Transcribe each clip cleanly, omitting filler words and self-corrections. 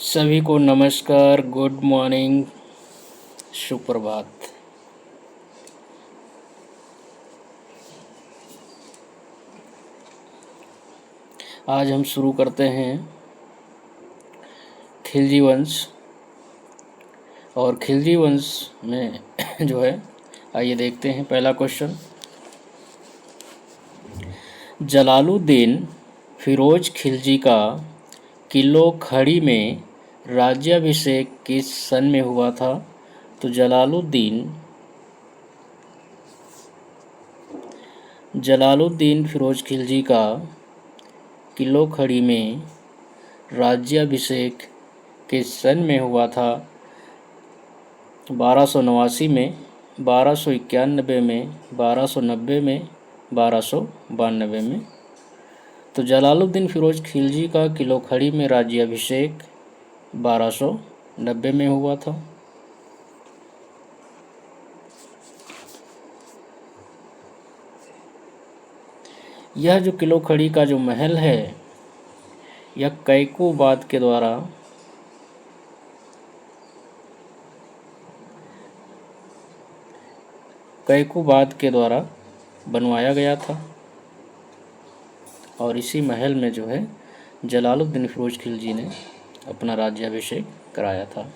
सभी को नमस्कार, गुड मॉर्निंग, सुप्रभात। आज हम शुरू करते हैं खिलजी वंश। और खिलजी वंश में जो है, आइए देखते हैं पहला क्वेश्चन। जलालुद्दीन फिरोज खिलजी का किलो खड़ी में राज्याभिषेक किस सन में हुआ था? तो जलालुद्दीन फिरोज खिलजी का किलो खड़ी में राज्याभिषेक किस सन में हुआ था? 1289 में, 1291 में, 1290 में, 1292 में। तो जलालुद्दीन फिरोज खिलजी का किलो खड़ी में राज्याभिषेक 1290 में हुआ था। यह जो किलो खड़ी का जो महल है, यह कैकोबाद के द्वारा बनवाया गया था। और इसी महल में जो है जलालुद्दीन फिरोज खिलजी ने अपना राज्याभिषेक कराया था।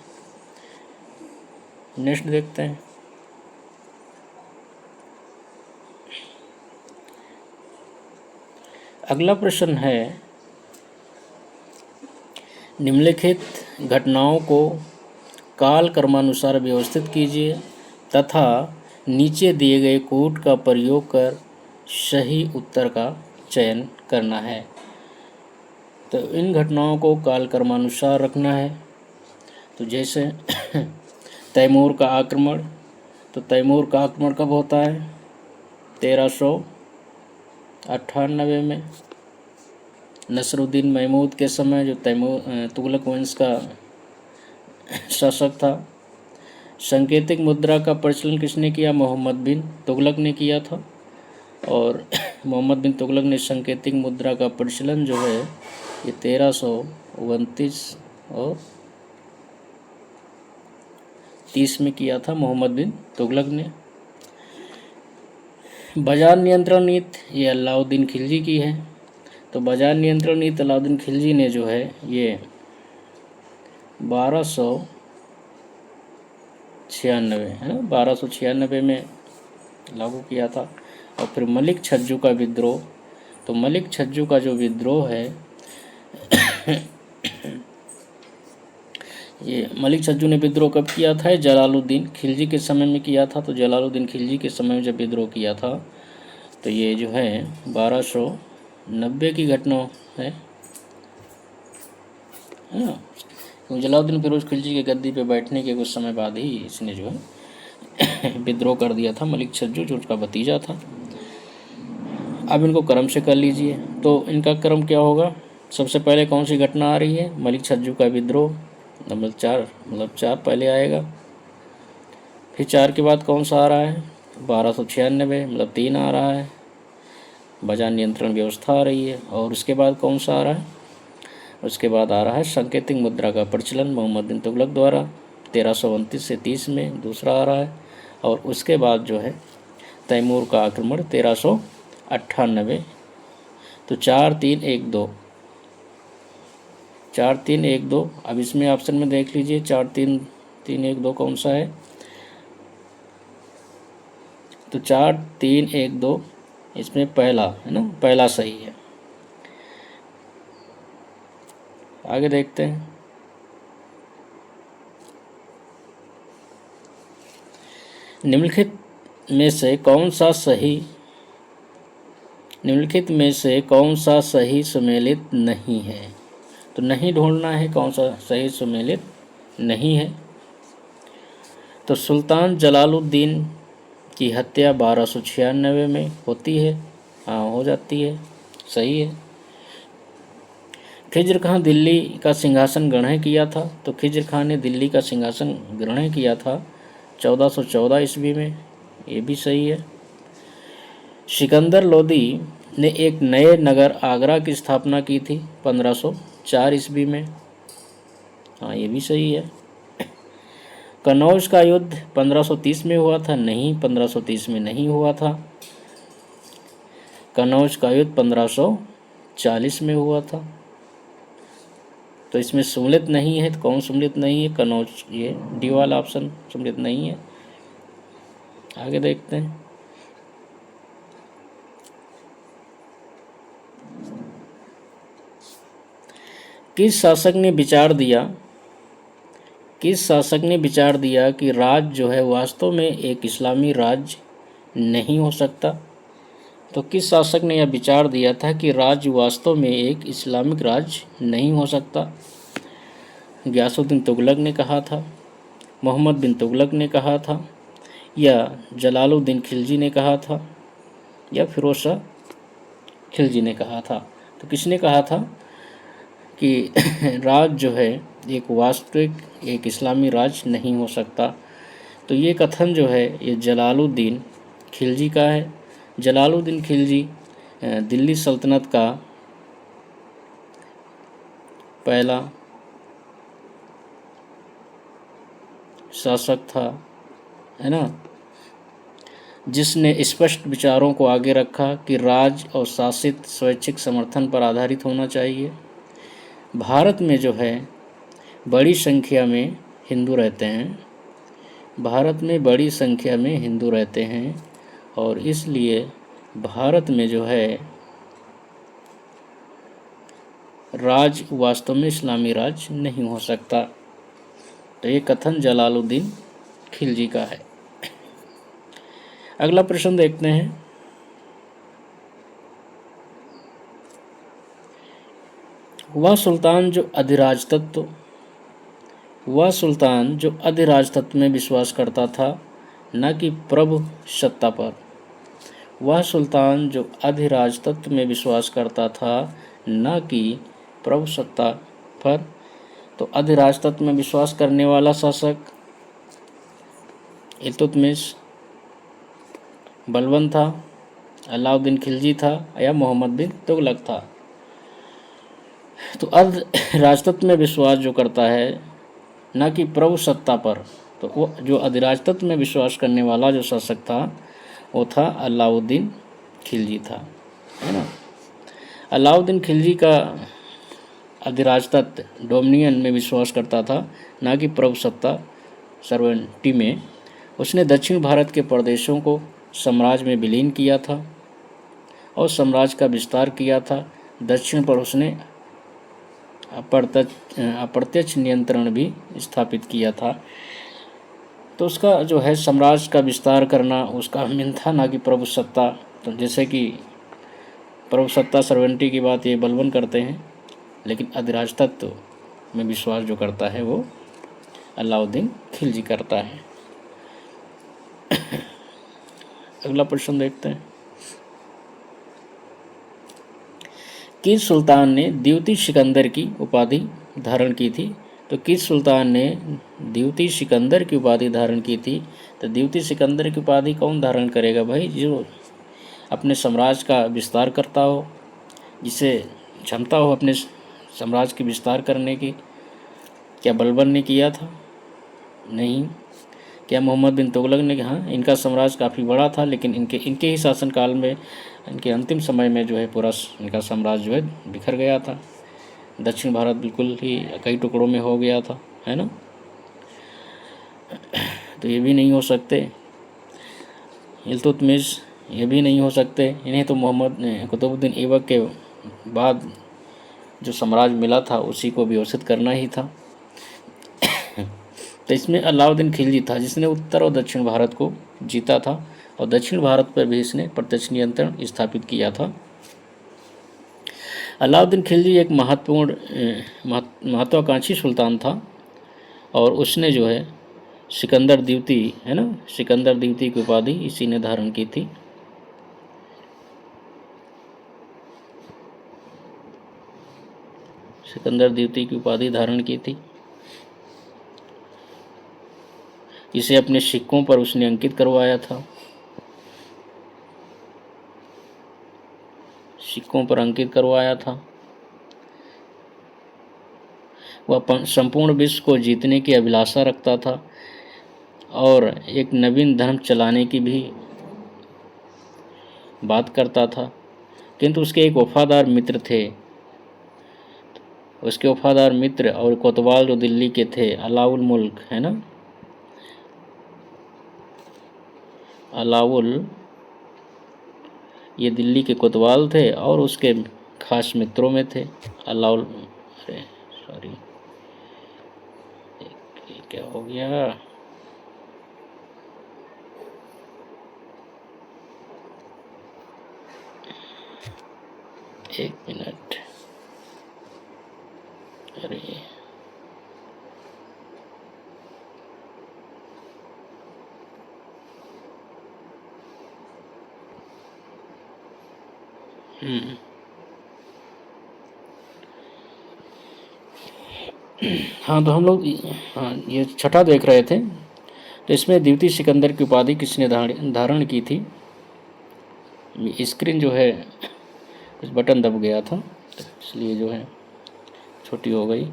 नेक्स्ट देखते हैं। अगला प्रश्न है, निम्नलिखित घटनाओं को काल क्रमानुसार व्यवस्थित कीजिए तथा नीचे दिए गए कोड का प्रयोग कर सही उत्तर का चयन करना है। तो इन घटनाओं को काल क्रमानुसार रखना है। तो जैसे तैमूर का आक्रमण, तो तैमूर का आक्रमण कब होता है? 1398 में। नसरुद्दीन महमूद के समय जो तुगलक वंश का शासक था। सांकेतिक मुद्रा का प्रचलन किसने किया? मोहम्मद बिन तुगलक ने किया था। और मोहम्मद बिन तुगलक ने सांकेतिक मुद्रा का प्रचलन जो है ये 1329 और 30 में किया था मोहम्मद बिन तुगलक ने। बाजार नियंत्रण नीति ये अलाउद्दीन खिलजी की है। तो बाजार नियंत्रण नीति अलाउद्दीन खिलजी ने जो है ये 1296 है ना, 1296 में लागू किया था। और फिर मलिक छज्जू का विद्रोह, तो मलिक छज्जू का जो विद्रोह है ये मलिक छज्जू ने विद्रोह कब किया था? जलालुद्दीन खिलजी के समय में किया था। तो जलालुद्दीन खिलजी के समय में जब विद्रोह किया था तो ये जो है 1290 की घटना है ना। तो जलालुद्दीन फिरोज खिलजी के गद्दी पे बैठने के कुछ समय बाद ही इसने जो है विद्रोह कर दिया था, मलिक छज्जू जो उसका भतीजा था। अब इनको क्रम से कर लीजिए। तो इनका क्रम क्या होगा? सबसे पहले कौन सी घटना आ रही है? मलिक छज्जू का विद्रोह, नंबर 4 मतलब 4 पहले आएगा। फिर 4 के बाद कौन सा आ रहा है? 1296 मतलब 3 आ रहा है। बाजार नियंत्रण व्यवस्था आ रही है। और उसके बाद कौन सा आ रहा है? उसके बाद आ रहा है सांकेतिक मुद्रा का प्रचलन मोहम्मद बिन तुगलक द्वारा 1329 से 30 में, दूसरा आ रहा है। और उसके बाद जो है तैमूर का आक्रमण 1398। तो 4 3 1 2, 4 3 1 2। अब इसमें ऑप्शन में देख लीजिए 4 3 3 1 2 कौन सा है? तो 4 3 1 2 इसमें पहला है ना, पहला सही है। आगे देखते हैं। निम्नलिखित में से कौन सा सही सुमेलित नहीं है? तो नहीं ढूंढना है कौन सा सही सुमेलित नहीं है। तो सुल्तान जलालुद्दीन की हत्या 1296 में होती है। हाँ, हो जाती है, सही है। खिज्र खां दिल्ली का सिंहासन ग्रहण किया था। तो खिज्र खां ने दिल्ली का सिंहासन ग्रहण किया था 1414 ईस्वी में, ये भी सही है। सिकंदर लोदी ने एक नए नगर आगरा की स्थापना की थी 1504 ईस्वी में, हाँ, ये भी सही है। कनौज का युद्ध 1530 में हुआ था? नहीं, 1530 में नहीं हुआ था। कनौज का युद्ध 1540 में हुआ था। तो इसमें सम्मिलित नहीं है, तो कौन सम्मिलित नहीं है? कनौज, ये डी वाला ऑप्शन सम्मिलित नहीं है। आगे देखते हैं। किस शासक ने विचार दिया कि राज्य जो है वास्तव में एक इस्लामी राज्य नहीं हो सकता? तो किस शासक ने यह विचार दिया था कि राज्य वास्तव में एक इस्लामिक राज्य नहीं हो सकता? गियासुद्दीन तुगलक ने कहा था, मोहम्मद बिन तुगलक ने कहा था, या जलालुद्दीन खिलजी ने कहा था, या फिरोज शाह खिलजी ने कहा था? तो किसने कहा था कि राज्य जो है एक वास्तविक एक इस्लामी राज्य नहीं हो सकता? तो ये कथन जो है ये जलालुद्दीन खिलजी का है। जलालुद्दीन खिलजी दिल्ली सल्तनत का पहला शासक था, है ना, जिसने स्पष्ट विचारों को आगे रखा कि राज्य और शासित स्वैच्छिक समर्थन पर आधारित होना चाहिए। भारत में जो है बड़ी संख्या में हिंदू रहते हैं, भारत में बड़ी संख्या में हिंदू रहते हैं, और इसलिए भारत में जो है राज्य वास्तव में इस्लामी राज्य नहीं हो सकता। तो ये कथन जलालुद्दीन खिलजी का है। अगला प्रश्न देखते हैं। वह सुल्तान जो अधिराज तत्व में विश्वास करता था, न कि प्रभु सत्ता पर। वह सुल्तान जो अधिराज तत्व में विश्वास करता था, न कि प्रभु सत्ता पर। तो अधिराज तत्व में विश्वास करने वाला शासक इल्तुतमिश, बलबन था, अलाउद्दीन खिलजी था, या मोहम्मद बिन तुगलक था? तो अधिराजतत्व में विश्वास जो करता है न कि प्रभु सत्ता पर, तो वो जो अधिराजतत्व में विश्वास करने वाला जो शासक था वो था अलाउद्दीन खिलजी था, है ना। अलाउद्दीन खिलजी का अधिराजतत्व डोमिनियन में विश्वास करता था, न कि प्रभु सत्ता सर्वेंटी में। उसने दक्षिण भारत के प्रदेशों को साम्राज्य में विलीन किया था और साम्राज्य का विस्तार किया था। दक्षिण पर उसने अप्रत्यक्ष नियंत्रण भी स्थापित किया था। तो उसका जो है साम्राज्य का विस्तार करना उसका मेन था, ना कि प्रभु सत्ता। तो जैसे कि प्रभु सत्ता सर्वेंटी की बात ये बलबन करते हैं, लेकिन अधिराज तत्व में विश्वास जो करता है वो अलाउद्दीन खिलजी करता है। अगला प्रश्न देखते हैं। किस सुल्तान ने द्वितीय सिकंदर की उपाधि धारण की थी? तो किस सुल्तान ने द्वितीय सिकंदर की उपाधि धारण की थी? तो द्वितीय सिकंदर की उपाधि कौन धारण करेगा भाई? जो अपने साम्राज्य का विस्तार करता हो, जिसे क्षमता हो अपने साम्राज्य की विस्तार करने की। क्या बलबन ने किया था? नहीं। क्या मोहम्मद बिन तुगलक ने? हाँ, इनका साम्राज्य काफ़ी बड़ा था, लेकिन इनके ही शासनकाल में, इनके अंतिम समय में जो है पूरा इनका साम्राज्य जो है बिखर गया था। दक्षिण भारत बिल्कुल ही कई टुकड़ों में हो गया था, है ना। तो ये भी नहीं हो सकते। इल्तुतमिश ये भी नहीं हो सकते। इन्हें तो मोहम्मद कुतुबुद्दीन ऐबक के बाद जो साम्राज्य मिला था उसी को व्यवस्थित करना ही था। तो इसमें अलाउद्दीन खिलजी था जिसने उत्तर और दक्षिण भारत को जीता था, और दक्षिण भारत पर भी इसने प्रत्यक्ष नियंत्रण स्थापित किया था। अलाउद्दीन खिलजी एक महत्वाकांक्षी सुल्तान था, और उसने जो है सिकंदर द्वितीय, है ना, सिकंदर द्वितीय की उपाधि इसी ने धारण की थी। सिकंदर द्वितीय की उपाधि धारण की थी। इसे अपने सिक्कों पर उसने अंकित करवाया था, सिक्कों पर अंकित करवाया था। वह संपूर्ण विश्व को जीतने की अभिलाषा रखता था और एक नवीन धर्म चलाने की भी बात करता था, किंतु उसके एक वफादार मित्र थे। उसके वफादार मित्र और कोतवाल जो दिल्ली के थे, अलाउल मुल्क है ना, अलाउल, ये दिल्ली के कोतवाल थे और उसके खास मित्रों में थे अलाउल। अरे सॉरी, क्या हो गया, एक मिनट, अरे हाँ, तो हम लोग हाँ ये छठा देख रहे थे। तो इसमें द्वितीय सिकंदर की उपाधि किसने धारण की थी। स्क्रीन जो है इस बटन दब गया था, तो इसलिए जो है छोटी हो गई।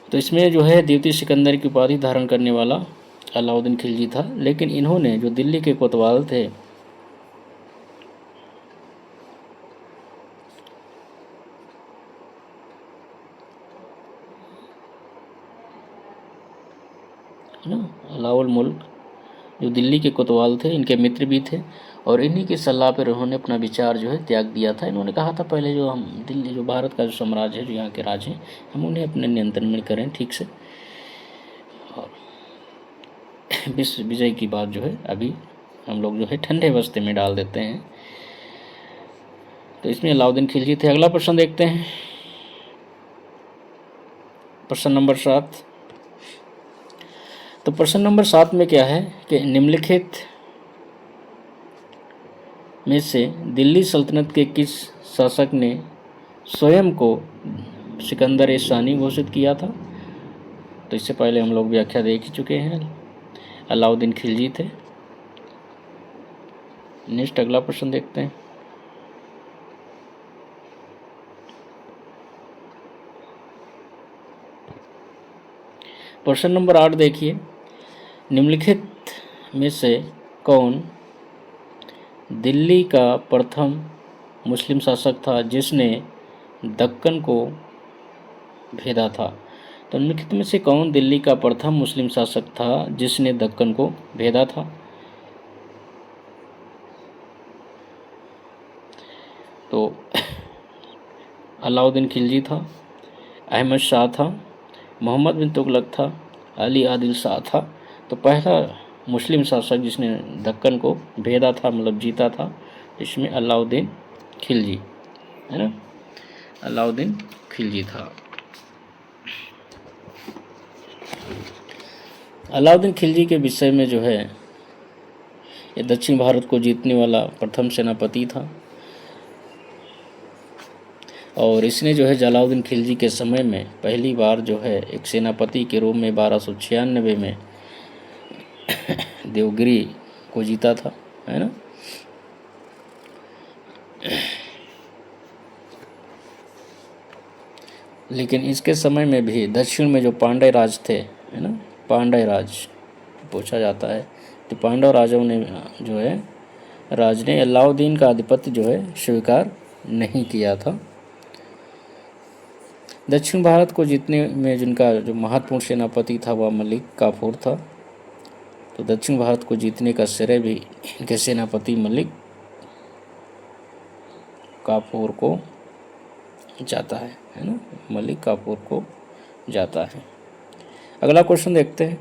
तो इसमें जो है द्वितीय सिकंदर की उपाधि धारण करने वाला अलाउद्दीन खिलजी था, लेकिन इन्होंने जो दिल्ली के कोतवाल थे, ना, अलाउल मुल्क जो दिल्ली के कोतवाल थे, इनके मित्र भी थे और इन्हीं की सलाह पर उन्होंने अपना विचार जो है त्याग दिया था। इन्होंने कहा था पहले जो हम दिल्ली, जो भारत का जो साम्राज्य है, जो यहाँ के राज हैं, हम उन्हें अपने नियंत्रण में करें ठीक से, और विश्व विजय की बात जो है अभी हम लोग जो है ठंडे बस्ते में डाल देते हैं। तो इसमें अलाउद्दीन खिलजी थे। अगला प्रश्न देखते हैं, प्रश्न नंबर 7। तो प्रश्न नंबर 7 में क्या है कि निम्नलिखित में से दिल्ली सल्तनत के किस शासक ने स्वयं को सिकंदर ए सानी घोषित किया था। तो इससे पहले हम लोग व्याख्या देख ही चुके हैं, अलाउद्दीन खिलजी थे। नेक्स्ट अगला प्रश्न देखते हैं। प्रश्न नंबर 8 देखिए, निम्नलिखित में से कौन दिल्ली का प्रथम मुस्लिम शासक था जिसने दक्कन को भेदा था। तो निम्नलिखित में से कौन दिल्ली का प्रथम मुस्लिम शासक था जिसने दक्कन को भेदा था। तो अलाउद्दीन खिलजी था, अहमद शाह था, मोहम्मद बिन तुगलक था, अली आदिल शाह था। तो पहला मुस्लिम शासक जिसने दक्कन को भेदा था, मतलब जीता था, इसमें अलाउद्दीन खिलजी है ना, अलाउद्दीन खिलजी था। अलाउद्दीन खिलजी के विषय में जो है, ये दक्षिण भारत को जीतने वाला प्रथम सेनापति था और इसने जो है जलालुद्दीन खिलजी के समय में पहली बार जो है एक सेनापति के रूप में 1296 में देवगिरी को जीता था, है ना। लेकिन इसके समय में भी दक्षिण में जो पांड्य राज थे, है ना, पांड्य राज पूछा जाता है, तो पांडव राजाओं ने जो है राज ने अलाउद्दीन का आधिपत्य जो है स्वीकार नहीं किया था। दक्षिण भारत को जीतने में जिनका जो महत्वपूर्ण सेनापति था वह मलिक काफूर था। तो दक्षिण भारत को जीतने का श्रेय भी इनके सेनापति मलिक काफूर को जाता है ना, मलिक काफूर को जाता है। अगला क्वेश्चन देखते हैं।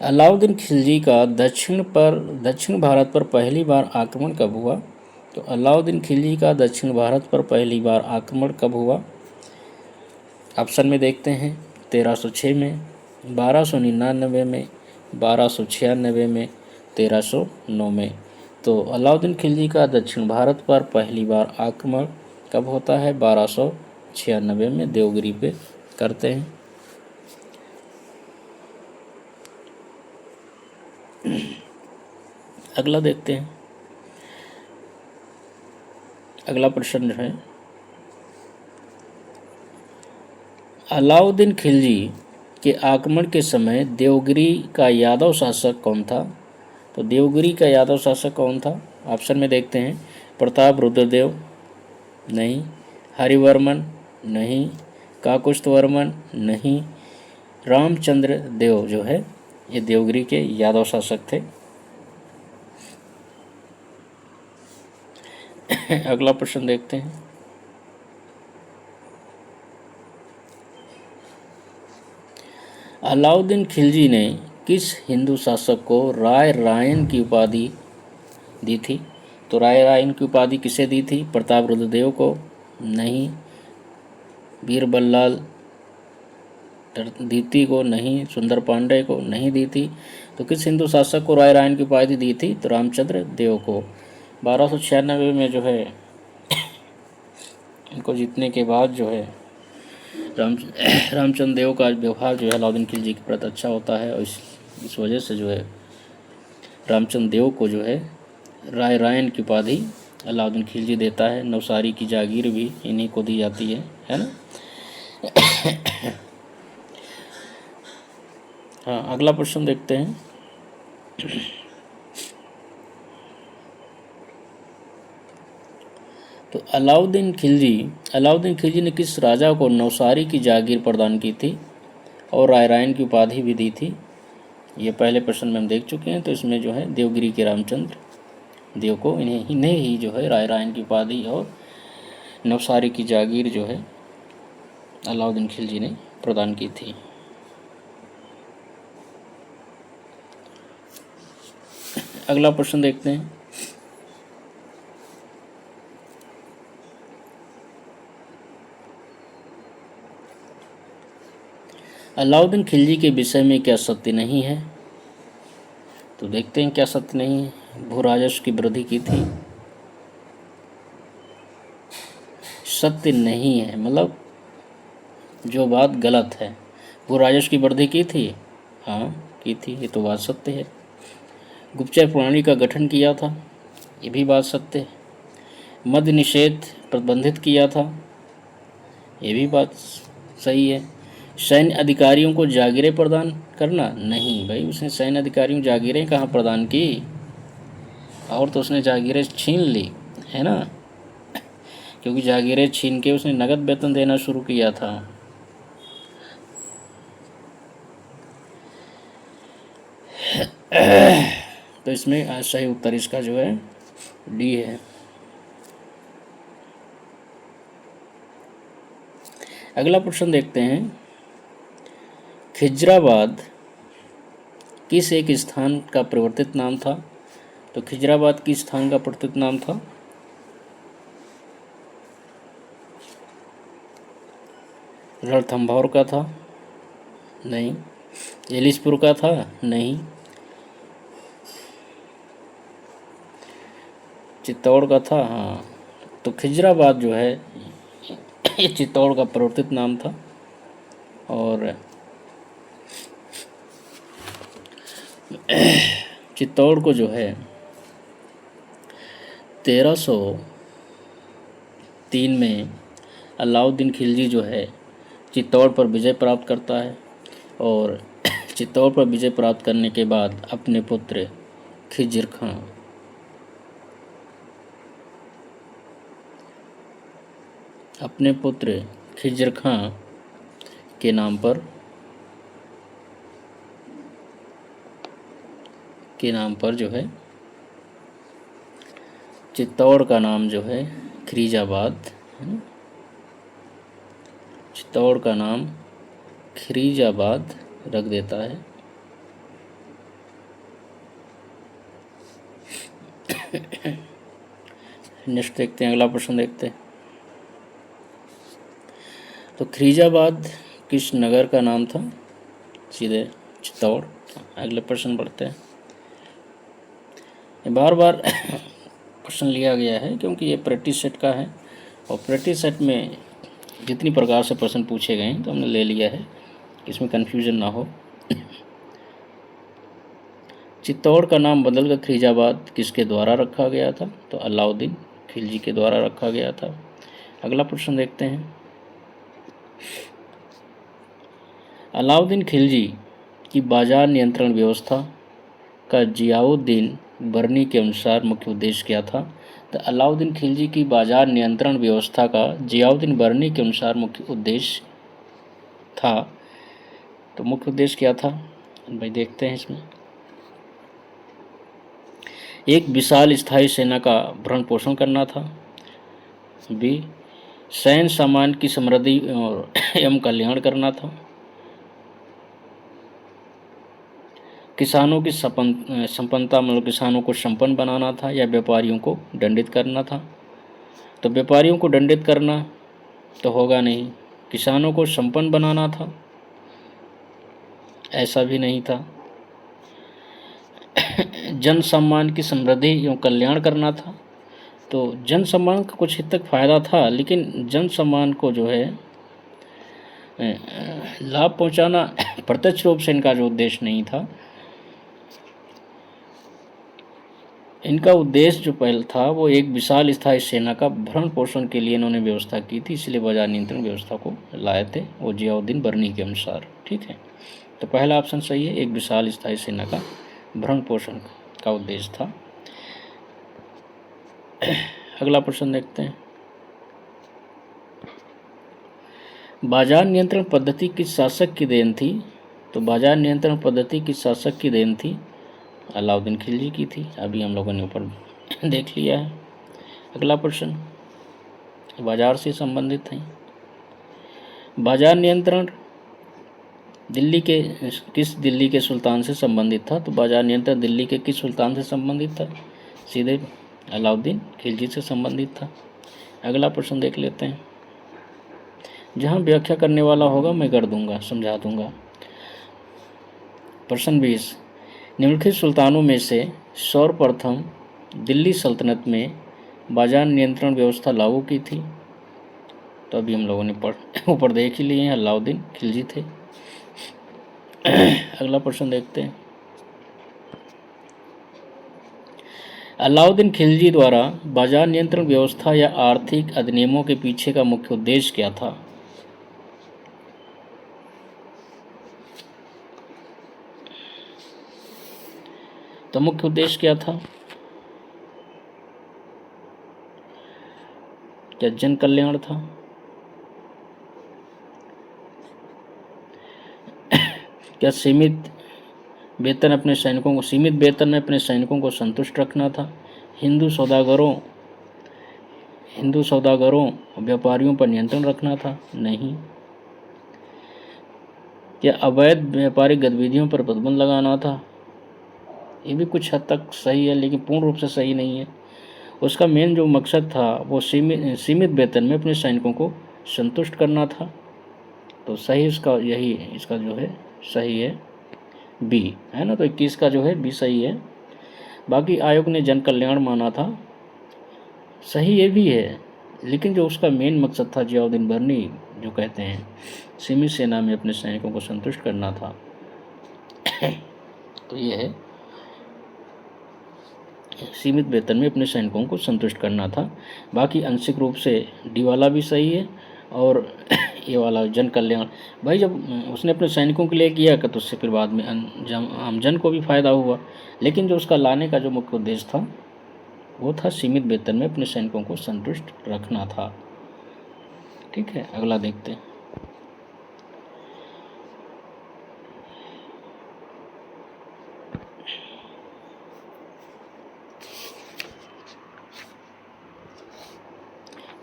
अलाउद्दीन खिलजी का दक्षिण भारत पर पहली बार आक्रमण कब हुआ। तो अलाउद्दीन खिलजी का दक्षिण भारत पर पहली बार आक्रमण कब हुआ। ऑप्शन में देखते हैं, 1306 में, 1299 में, 1296 में, 1309 में। तो अलाउद्दीन खिलजी का दक्षिण भारत पर पहली बार आक्रमण कब होता है, 1296 में देवगिरी पे करते हैं। अगला देखते हैं। अगला प्रश्न जो है, अलाउद्दीन खिलजी के आक्रमण के समय देवगिरी का यादव शासक कौन था? तो देवगिरी का यादव शासक कौन था? ऑप्शन में देखते हैं, प्रताप रुद्रदेव नहीं, हरिवर्मन नहीं, काकुस्थवर्मन नहीं, रामचंद्र देव जो है ये देवगिरी के यादव शासक थे। अगला प्रश्न देखते हैं। अलाउद्दीन खिलजी ने किस हिंदू शासक को राय रायन की उपाधि दी थी? तो राय रायन की उपाधि किसे दी थी? प्रताप रुद्रदेव को नहीं, बीरबललाल द्वितीय को नहीं, सुंदर पांडे को नहीं दी थी। तो किस हिंदू शासक को राय रायन की उपाधि दी थी? तो रामचंद्र देव को। 1296 में जो है इनको जीतने के बाद जो है रामचंद्र देव का व्यवहार जो है अलाउद्दीन खिलजी के प्रति अच्छा होता है, और इस वजह से जो है रामचंद्र देव को जो है राय रायन की उपाधि अलाउद्दीन खिलजी देता है। नवसारी की जागीर भी इन्हीं को दी जाती है ना। हाँ, अगला प्रश्न देखते हैं। तो अलाउद्दीन खिलजी ने किस राजा को नवसारी की जागीर प्रदान की थी और राय रायन की उपाधि भी दी थी? ये पहले प्रश्न में हम देख चुके हैं। तो इसमें जो है देवगिरी के रामचंद्र देव को इन्हें ही जो है राय रायन की उपाधि और नवसारी की जागीर जो है अलाउद्दीन खिलजी ने प्रदान की थी। अगला प्रश्न देखते हैं। अलाउद्दीन खिलजी के विषय में क्या सत्य नहीं है? तो देखते हैं क्या सत्य नहीं है। भू राजस्व की वृद्धि की थी, सत्य नहीं है, मतलब जो बात गलत है। भू राजस्व की वृद्धि की थी, हाँ की थी, ये तो बात सत्य है। गुप्तचर प्रणाली का गठन किया था, ये भी बात सत्य है। मद्य निषेध प्रतिबंधित किया था, ये भी बात सही है। सैन्य अधिकारियों को जागीरें प्रदान करना, नहीं भाई, उसने सैन्य अधिकारियों को जागीरें कहाँ प्रदान की, और तो उसने जागीरें छीन ली है ना, क्योंकि जागीरें छीन के उसने नगद वेतन देना शुरू किया था। तो इसमें सही उत्तर इसका जो है डी है। अगला प्रश्न देखते हैं। खिजराबाद किस एक स्थान का परिवर्तित नाम था? तो खिजराबाद किस स्थान का परिवर्तित नाम था? रणथंभौर का था, नहीं। एलिसपुर का था, नहीं। चित्तौड़ का था, हाँ। तो खिजराबाद जो है ये चित्तौड़ का परिवर्तित नाम था। और चित्तौड़ को जो है 1303 में अलाउद्दीन खिलजी जो है चित्तौड़ पर विजय प्राप्त करता है, और चित्तौड़ पर विजय प्राप्त करने के बाद अपने पुत्र खिज्र खां के नाम पर जो है चित्तौड़ का नाम जो है खिरीजाबाद, चित्तौड़ का नाम खिरीजाबाद रख देता है। नेक्स्ट देखते हैं, अगला प्रश्न देखते हैं। तो खिरीजाबाद किस नगर का नाम था? सीधे चित्तौड़। अगले प्रश्न पढ़ते हैं। बार बार प्रश्न लिया गया है क्योंकि ये प्रैक्टिस सेट का है, और प्रैक्टिस सेट में जितनी प्रकार से प्रश्न पूछे गए हैं तो हमने ले लिया है, इसमें कन्फ्यूजन ना हो। चित्तौड़ का नाम बदलकर खिलजाबाद किसके द्वारा रखा गया था? तो अलाउद्दीन खिलजी के द्वारा रखा गया था। अगला प्रश्न देखते हैं। अलाउद्दीन खिलजी की बाजार नियंत्रण व्यवस्था का जियाउद्दीन बरनी के अनुसार मुख्य उद्देश्य क्या था? तो अलाउद्दीन खिलजी की बाजार नियंत्रण व्यवस्था का जियाउद्दीन बरनी के अनुसार मुख्य उद्देश्य था। तो मुख्य उद्देश्य क्या था भाई, देखते हैं इसमें। एक विशाल स्थायी सेना का भरण पोषण करना था। बी, सैन्य सामान की समृद्धि और एवं कल्याण करना था। किसानों की संपन्नता मतलब किसानों को संपन्न बनाना था, या व्यापारियों को दंडित करना था? तो व्यापारियों को दंडित करना तो होगा नहीं, किसानों को संपन्न बनाना था, ऐसा भी नहीं था। जन सम्मान की समृद्धि एवं कल्याण करना था। तो जन सम्मान का कुछ हद तक फायदा था, लेकिन जन सम्मान को जो है लाभ पहुंचाना प्रत्यक्ष रूप से इनका जो उद्देश्य नहीं था। इनका उद्देश्य जो पहले था वो एक विशाल स्थायी सेना का भरण पोषण के लिए इन्होंने व्यवस्था की थी, इसलिए बाजार नियंत्रण व्यवस्था को लाए थे वो जियाउद्दीन बरनी के अनुसार। ठीक है, तो पहला ऑप्शन सही है, एक विशाल स्थायी सेना का भरण पोषण का उद्देश्य था। अगला प्रश्न देखते हैं। बाजार नियंत्रण पद्धति किस शासक की देन थी? तो बाजार नियंत्रण पद्धति किस शासक की देन थी? अलाउद्दीन खिलजी की थी। अभी हम लोगों ने ऊपर देख लिया है। अगला प्रश्न बाजार से संबंधित है। बाजार नियंत्रण दिल्ली के सुल्तान से संबंधित था? तो बाजार नियंत्रण दिल्ली के किस सुल्तान से संबंधित था? सीधे अलाउद्दीन खिलजी से संबंधित था। अगला प्रश्न देख लेते हैं। जहाँ व्याख्या करने वाला होगा मैं कर दूंगा, समझा दूंगा। प्रश्न 20, निम्नलिखित सुल्तानों में से सर्वप्रथम दिल्ली सल्तनत में बाजार नियंत्रण व्यवस्था लागू की थी? तो अभी हम लोगों ने ऊपर देख ही लिए हैं, अलाउद्दीन खिलजी थे। अगला प्रश्न देखते हैं। अलाउद्दीन खिलजी द्वारा बाजार नियंत्रण व्यवस्था या आर्थिक अधिनियमों के पीछे का मुख्य उद्देश्य क्या था? तो मुख्य उद्देश्य क्या था? क्या जन कल्याण था? क्या सीमित वेतन में अपने सैनिकों को संतुष्ट रखना था? हिंदू सौदागरों व्यापारियों पर नियंत्रण रखना था? नहीं। क्या अवैध व्यापारिक गतिविधियों पर प्रतिबंध लगाना था? ये भी कुछ हद तक सही है, लेकिन पूर्ण रूप से सही नहीं है। उसका मेन जो मकसद था वो सीमित वेतन में अपने सैनिकों को संतुष्ट करना था। तो सही इसका जो है सही है बी, है ना। तो 21 का जो है बी सही है। बाकी आयोग ने जन कल्याण माना था, सही ये भी है, लेकिन जो उसका मेन मकसद था जियाउद्दीन बरनी जो कहते हैं सीमित सेना में अपने सैनिकों को संतुष्ट करना था। तो ये है सीमित वेतन में अपने सैनिकों को संतुष्ट करना था। बाकी आंशिक रूप से डी वाला भी सही है और ये वाला जन कल्याण, भाई जब उसने अपने सैनिकों के लिए किया तो उससे फिर बाद में आम जन को भी फायदा हुआ, लेकिन जो उसका लाने का जो मुख्य उद्देश्य था वो था सीमित वेतन में अपने सैनिकों को संतुष्ट रखना था। ठीक है, अगला देखते हैं।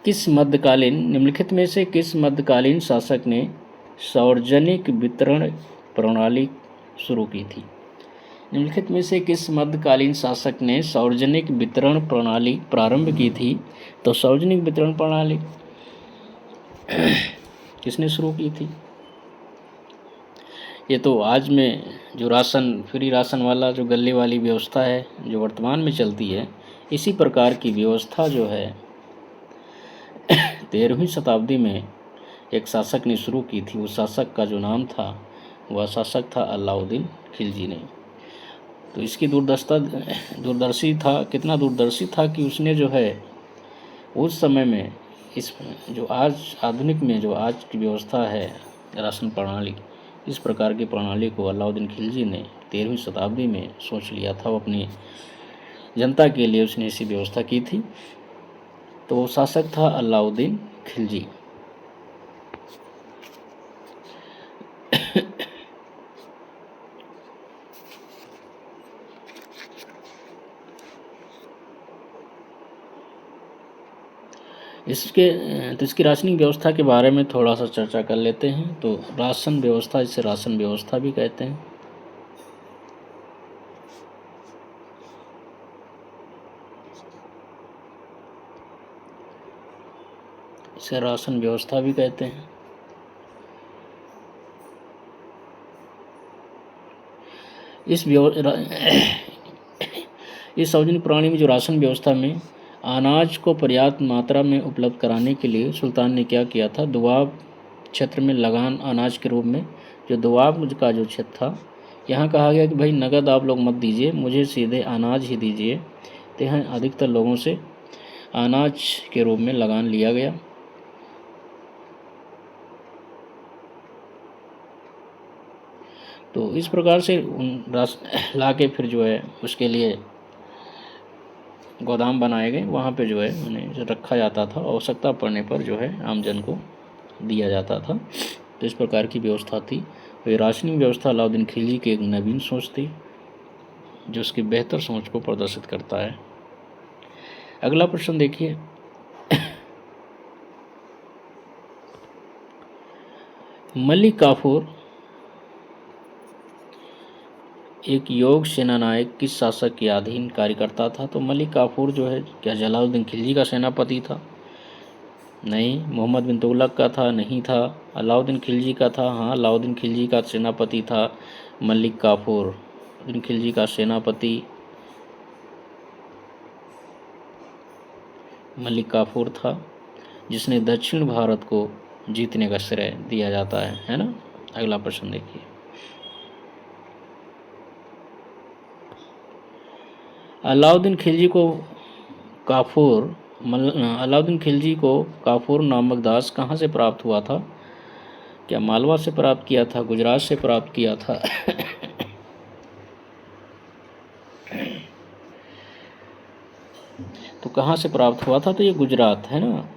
निम्नलिखित में से किस मध्यकालीन शासक ने सार्वजनिक वितरण प्रणाली शुरू की थी? निम्नलिखित में से किस मध्यकालीन शासक ने सार्वजनिक वितरण प्रणाली प्रारंभ की थी? तो सार्वजनिक वितरण प्रणाली किसने शुरू की थी? ये तो आज में जो फ्री राशन वाला जो गले वाली व्यवस्था है जो वर्तमान में चलती है, इसी प्रकार की व्यवस्था जो है 13वीं शताब्दी में एक शासक ने शुरू की थी। उस शासक का जो नाम था वह शासक था अलाउद्दीन खिलजी ने। तो इसकी दूरदर्शी था, कितना दूरदर्शी था कि उसने जो है उस समय में इस जो आज आधुनिक में जो आज की व्यवस्था है राशन प्रणाली, इस प्रकार की प्रणाली को अलाउद्दीन खिलजी ने 13वीं शताब्दी में सोच लिया था। वो अपनी जनता के लिए उसने ऐसी व्यवस्था की थी। तो वो शासक था अलाउद्दीन खिलजी। तो इसकी राशनिंग व्यवस्था के बारे में थोड़ा सा चर्चा कर लेते हैं। तो राशन व्यवस्था, इसे राशन व्यवस्था भी कहते हैं। इसे राशन व्यवस्था भी कहते हैं। इस सार्वजनिक प्रणाली में जो राशन व्यवस्था में अनाज को पर्याप्त मात्रा में उपलब्ध कराने के लिए सुल्तान ने क्या किया था, दोआब क्षेत्र में लगान अनाज के रूप में, जो दोआब का जो क्षेत्र था, यहाँ कहा गया कि भाई नगद आप लोग मत दीजिए, मुझे सीधे अनाज ही दीजिए। तो यहाँ अधिकतर लोगों से अनाज के रूप में लगान लिया गया। तो इस प्रकार से ला के फिर जो है उसके लिए गोदाम बनाए गए, वहाँ पे जो है उन्हें रखा जाता था, आवश्यकता पड़ने पर जो है आमजन को दिया जाता था। तो इस प्रकार की व्यवस्था थी। तो ये राशनिंग व्यवस्था अलाउद्दीन खिलजी की एक नवीन सोच थी, जो उसकी बेहतर सोच को प्रदर्शित करता है। अगला प्रश्न देखिए, मलिक काफूर एक योग सेनानायक किस शासक के अधीन कार्य करता था? तो मलिक काफूर जो है क्या जलालुद्दीन खिलजी का सेनापति था? नहीं। मोहम्मद बिन तुगलक का था? नहीं था। अलाउद्दीन खिलजी का था? हाँ, अलाउद्दीन खिलजी का सेनापति था मलिक काफूर। अलाउद्दीन खिलजी का सेनापति मलिक काफूर था, जिसने दक्षिण भारत को जीतने का श्रेय दिया जाता है ना। अगला प्रश्न देखिए, अलाउद्दीन खिलजी को काफूर नामक दास कहाँ से प्राप्त हुआ था? क्या मालवा से प्राप्त किया था? गुजरात से प्राप्त किया था? तो कहाँ से प्राप्त हुआ था? तो ये गुजरात है ना।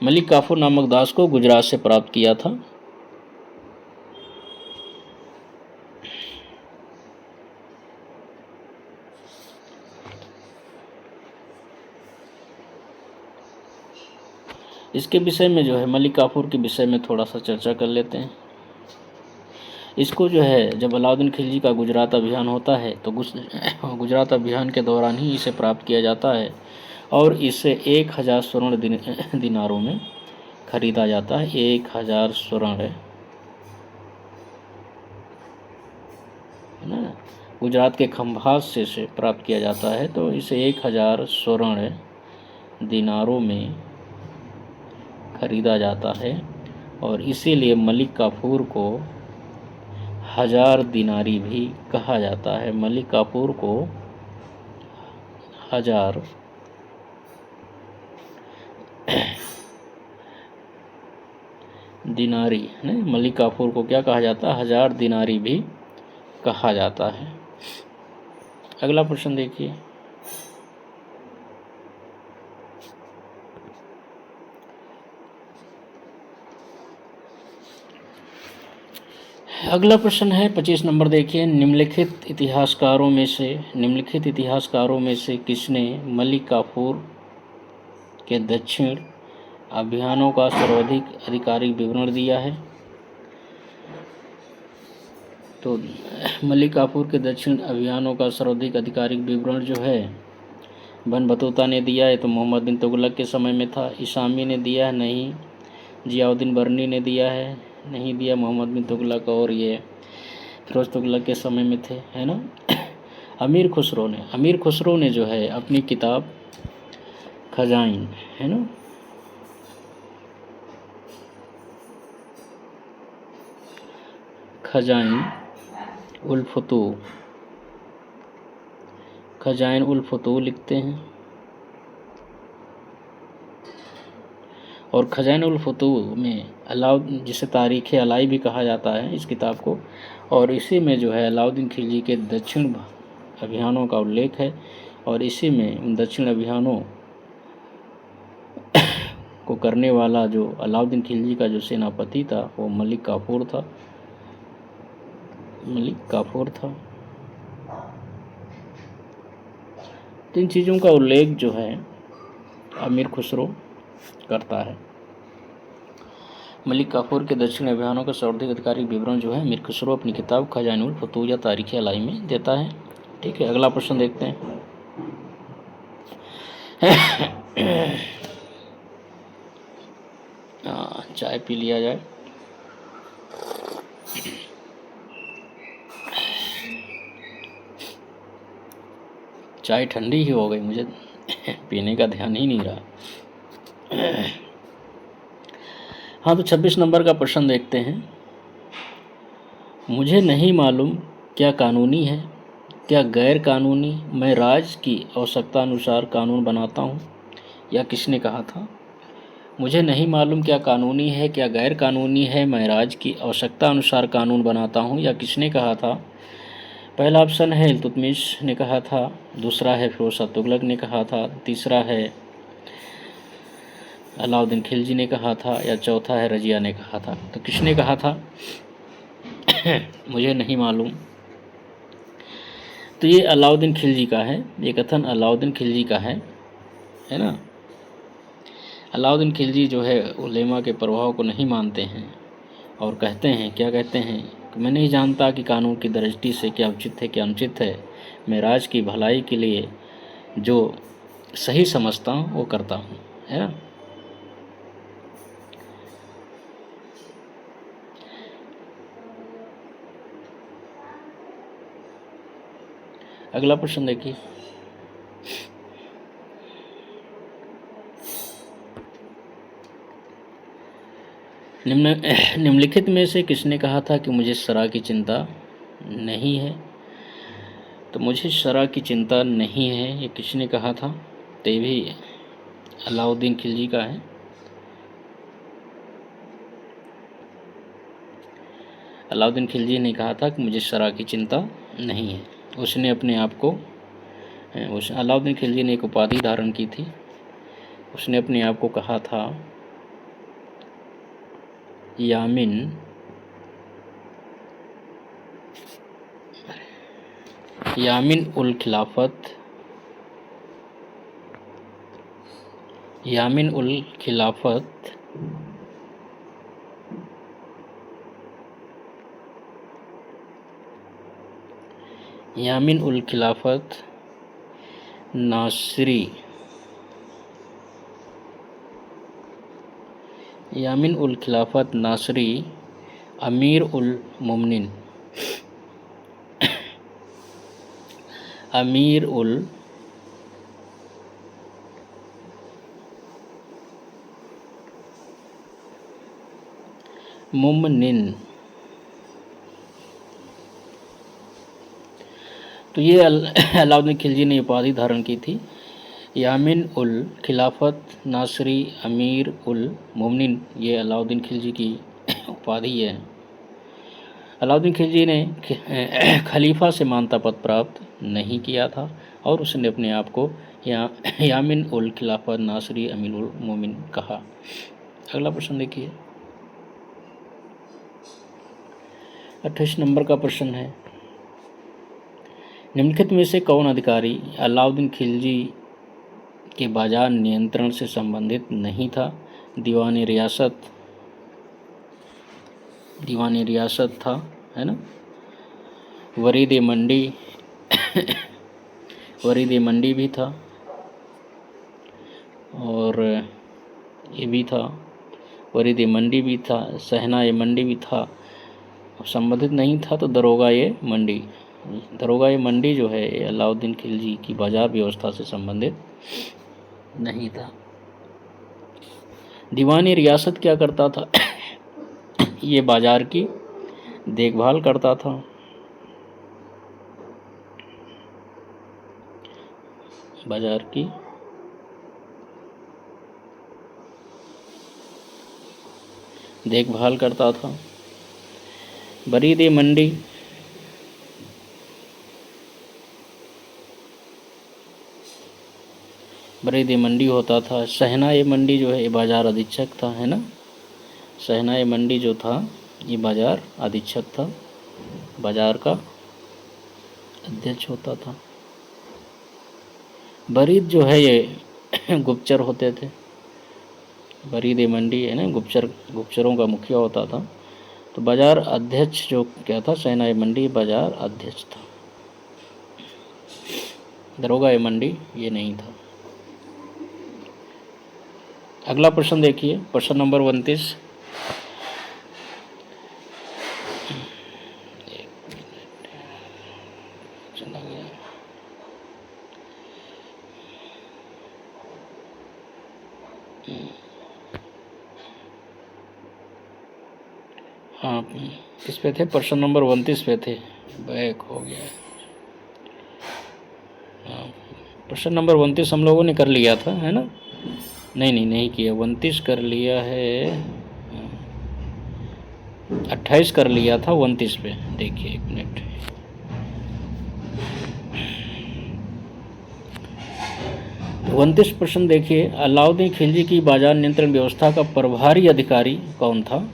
मलिक काफूर नामक दास को गुजरात से प्राप्त किया था। इसके विषय में जो है मलिक काफूर के विषय में थोड़ा सा चर्चा कर लेते हैं। इसको जो है जब अलाउद्दीन खिलजी का गुजरात अभियान होता है तो गुजरात अभियान के दौरान ही इसे प्राप्त किया जाता है और इसे 1000 स्वर्ण दिनारों में खरीदा जाता है। 1000 स्वर्ण है ना, गुजरात के खंभात से इसे प्राप्त किया जाता है। तो इसे 1000 स्वर्ण दिनारों में खरीदा जाता है और इसीलिए मलिक काफूर को 1000 दिनारी भी कहा जाता है। मलिक काफूर को 1000 दिनारी है, मलिक काफूर को क्या कहा जाता है? 1000 दिनारी भी कहा जाता है। अगला प्रश्न देखिए, अगला प्रश्न है 25 नंबर देखिए, निम्नलिखित इतिहासकारों में से किसने मलिक काफूर के दक्षिण अभियानों का सर्वाधिक आधिकारिक विवरण दिया है? तो मलिक काफूर के दक्षिण अभियानों का सर्वाधिक आधिकारिक विवरण जो है बन बतूता ने दिया है। तो मोहम्मद बिन तुगलक के समय में था। इसामी ने दिया है? नहीं। जियाउद्दीन बर्नी ने दिया है? नहीं दिया। मोहम्मद बिन तुगलक और ये फिरोज तुगलक के समय में थे, है ना। अमीर खुसरो ने जो है अपनी किताब खजाइन, है ना, खजाइन उल फतूह खजाइन उल फतूह लिखते हैं। और खजाइन उल फतूह में अलाउद्दीन, जिसे तारीख़ अलाई भी कहा जाता है इस किताब को, और इसी में जो है अलाउद्दीन खिलजी के दक्षिण अभियानों का उल्लेख है। और इसी में उन दक्षिण अभियानों को करने वाला जो अलाउद्दीन खिलजी का जो सेनापति था वो मलिक काफूर था। तो इन चीज़ों का उल्लेख जो है अमीर खुसरो करता है। मलिक काफूर के दक्षिण अभियानों का सर्वाधिक आधिकारिक विवरण जो है अमीर खुसरो अपनी किताब खजाइन उल फतूह या तारीख़ अलाई में देता है। ठीक है, अगला प्रश्न देखते हैं। चाय पी लिया जाए। चाय ठंडी ही हो गई, मुझे पीने का ध्यान ही नहीं रहा। हाँ, तो 26 नंबर का प्रश्न देखते हैं। मुझे नहीं मालूम क्या कानूनी है, क्या गैर कानूनी, मैं राज की आवश्यकता अनुसार कानून बनाता हूँ, या किसने कहा था? मुझे नहीं मालूम क्या कानूनी है, क्या गैर कानूनी है, मैं राज की आवश्यकता अनुसार कानून बनाता हूँ, या किसने कहा था? पहला ऑप्शन है इल्तुतमिश ने कहा था, दूसरा है फिरोज शाह तुगलक ने कहा था, तीसरा है अलाउद्दीन खिलजी ने कहा था, या चौथा है रजिया ने कहा था। तो किसने कहा था? मुझे नहीं मालूम। तो ये अलाउद्दीन खिलजी का है, ये कथन अलाउद्दीन खिलजी का है ना। अलाउद्दीन खिलजी जो है उलेमा के प्रभाव को नहीं मानते हैं और कहते हैं, क्या कहते हैं कि मैं नहीं जानता कि कानून की दृष्टि से क्या उचित है क्या अनुचित है, मैं राज की भलाई के लिए जो सही समझता हूँ वो करता हूँ, है ना। अगला प्रश्न देखिए। निम्नलिखित में से किसने कहा था कि मुझे शरह की चिंता नहीं है? तो मुझे शरह की चिंता नहीं है, ये किसने कहा था? तो ये भी अलाउद्दीन खिलजी का है। अलाउद्दीन खिलजी ने कहा था कि मुझे शरह की चिंता नहीं है। उसने अपने आप को अलाउद्दीन खिलजी ने एक उपाधि धारण की थी। उसने अपने आप को कहा था यामिन उल खिलाफत, यामिन उल खिलाफत यामिन उल खिलाफत नासरी, यामिन उल खिलाफत नासरी अमीर उल मोमिनीन, अमीर उल मोमिनीन। तो ये अलाउद्दीन खिलजी ने उपाधि धारण की थी, यामिन उल खिलाफत नासरी अमीर उल मोमिनीन। ये अलाउद्दीन खिलजी की उपाधि है। अलाउद्दीन खिलजी ने खलीफा से मानता पद प्राप्त नहीं किया था और उसने अपने आप को यामिन उल खिलाफत नासरी अमीर उल मोमिन कहा। अगला प्रश्न देखिए। 28 नंबर का प्रश्न है। निम्नलिखित में से कौन अधिकारी अलाउद्दीन खिलजी के बाजार नियंत्रण से संबंधित नहीं था? दीवान रियासत था, है ना। वरीद मंडी भी था, और ये भी था, वरीद मंडी भी था, सहना मंडी भी था। संबंधित नहीं था तो दरोगा मंडी जो है ये अलाउद्दीन खिलजी की बाजार व्यवस्था से संबंधित नहीं था। दीवानी रियासत क्या करता था? ये बाजार की देखभाल करता था। बाजार की देखभाल करता था। बरीद मंडी बरीद मंडी होता था। शहनाई मंडी जो है ये बाजार अधीक्षक था, है ना। शहनाई मंडी जो था ये बाजार अधीक्षक था, बाजार का अध्यक्ष होता था। बरीद जो है ये गुप्तचर होते थे। बरीद मंडी है ना, गुप्तचरों का मुखिया होता था। तो बाजार अध्यक्ष जो क्या था, शहनाई मंडी बाजार अध्यक्ष था। दरोगा ए मंडी ये नहीं था। अगला प्रश्न देखिए, प्रश्न नंबर 29। हाँ, किस पे थे? प्रश्न नंबर 29 पे थे, बैक हो गया। हाँ, प्रश्न नंबर 29 हम लोगों ने कर लिया था, है ना। नहीं किया, 29 कर लिया है, 28 कर लिया था, 29 पे देखिए, एक मिनट। तो 29 प्रश्न देखिए, अलाउद्दीन खिलजी की बाजार नियंत्रण व्यवस्था का प्रभारी अधिकारी कौन था?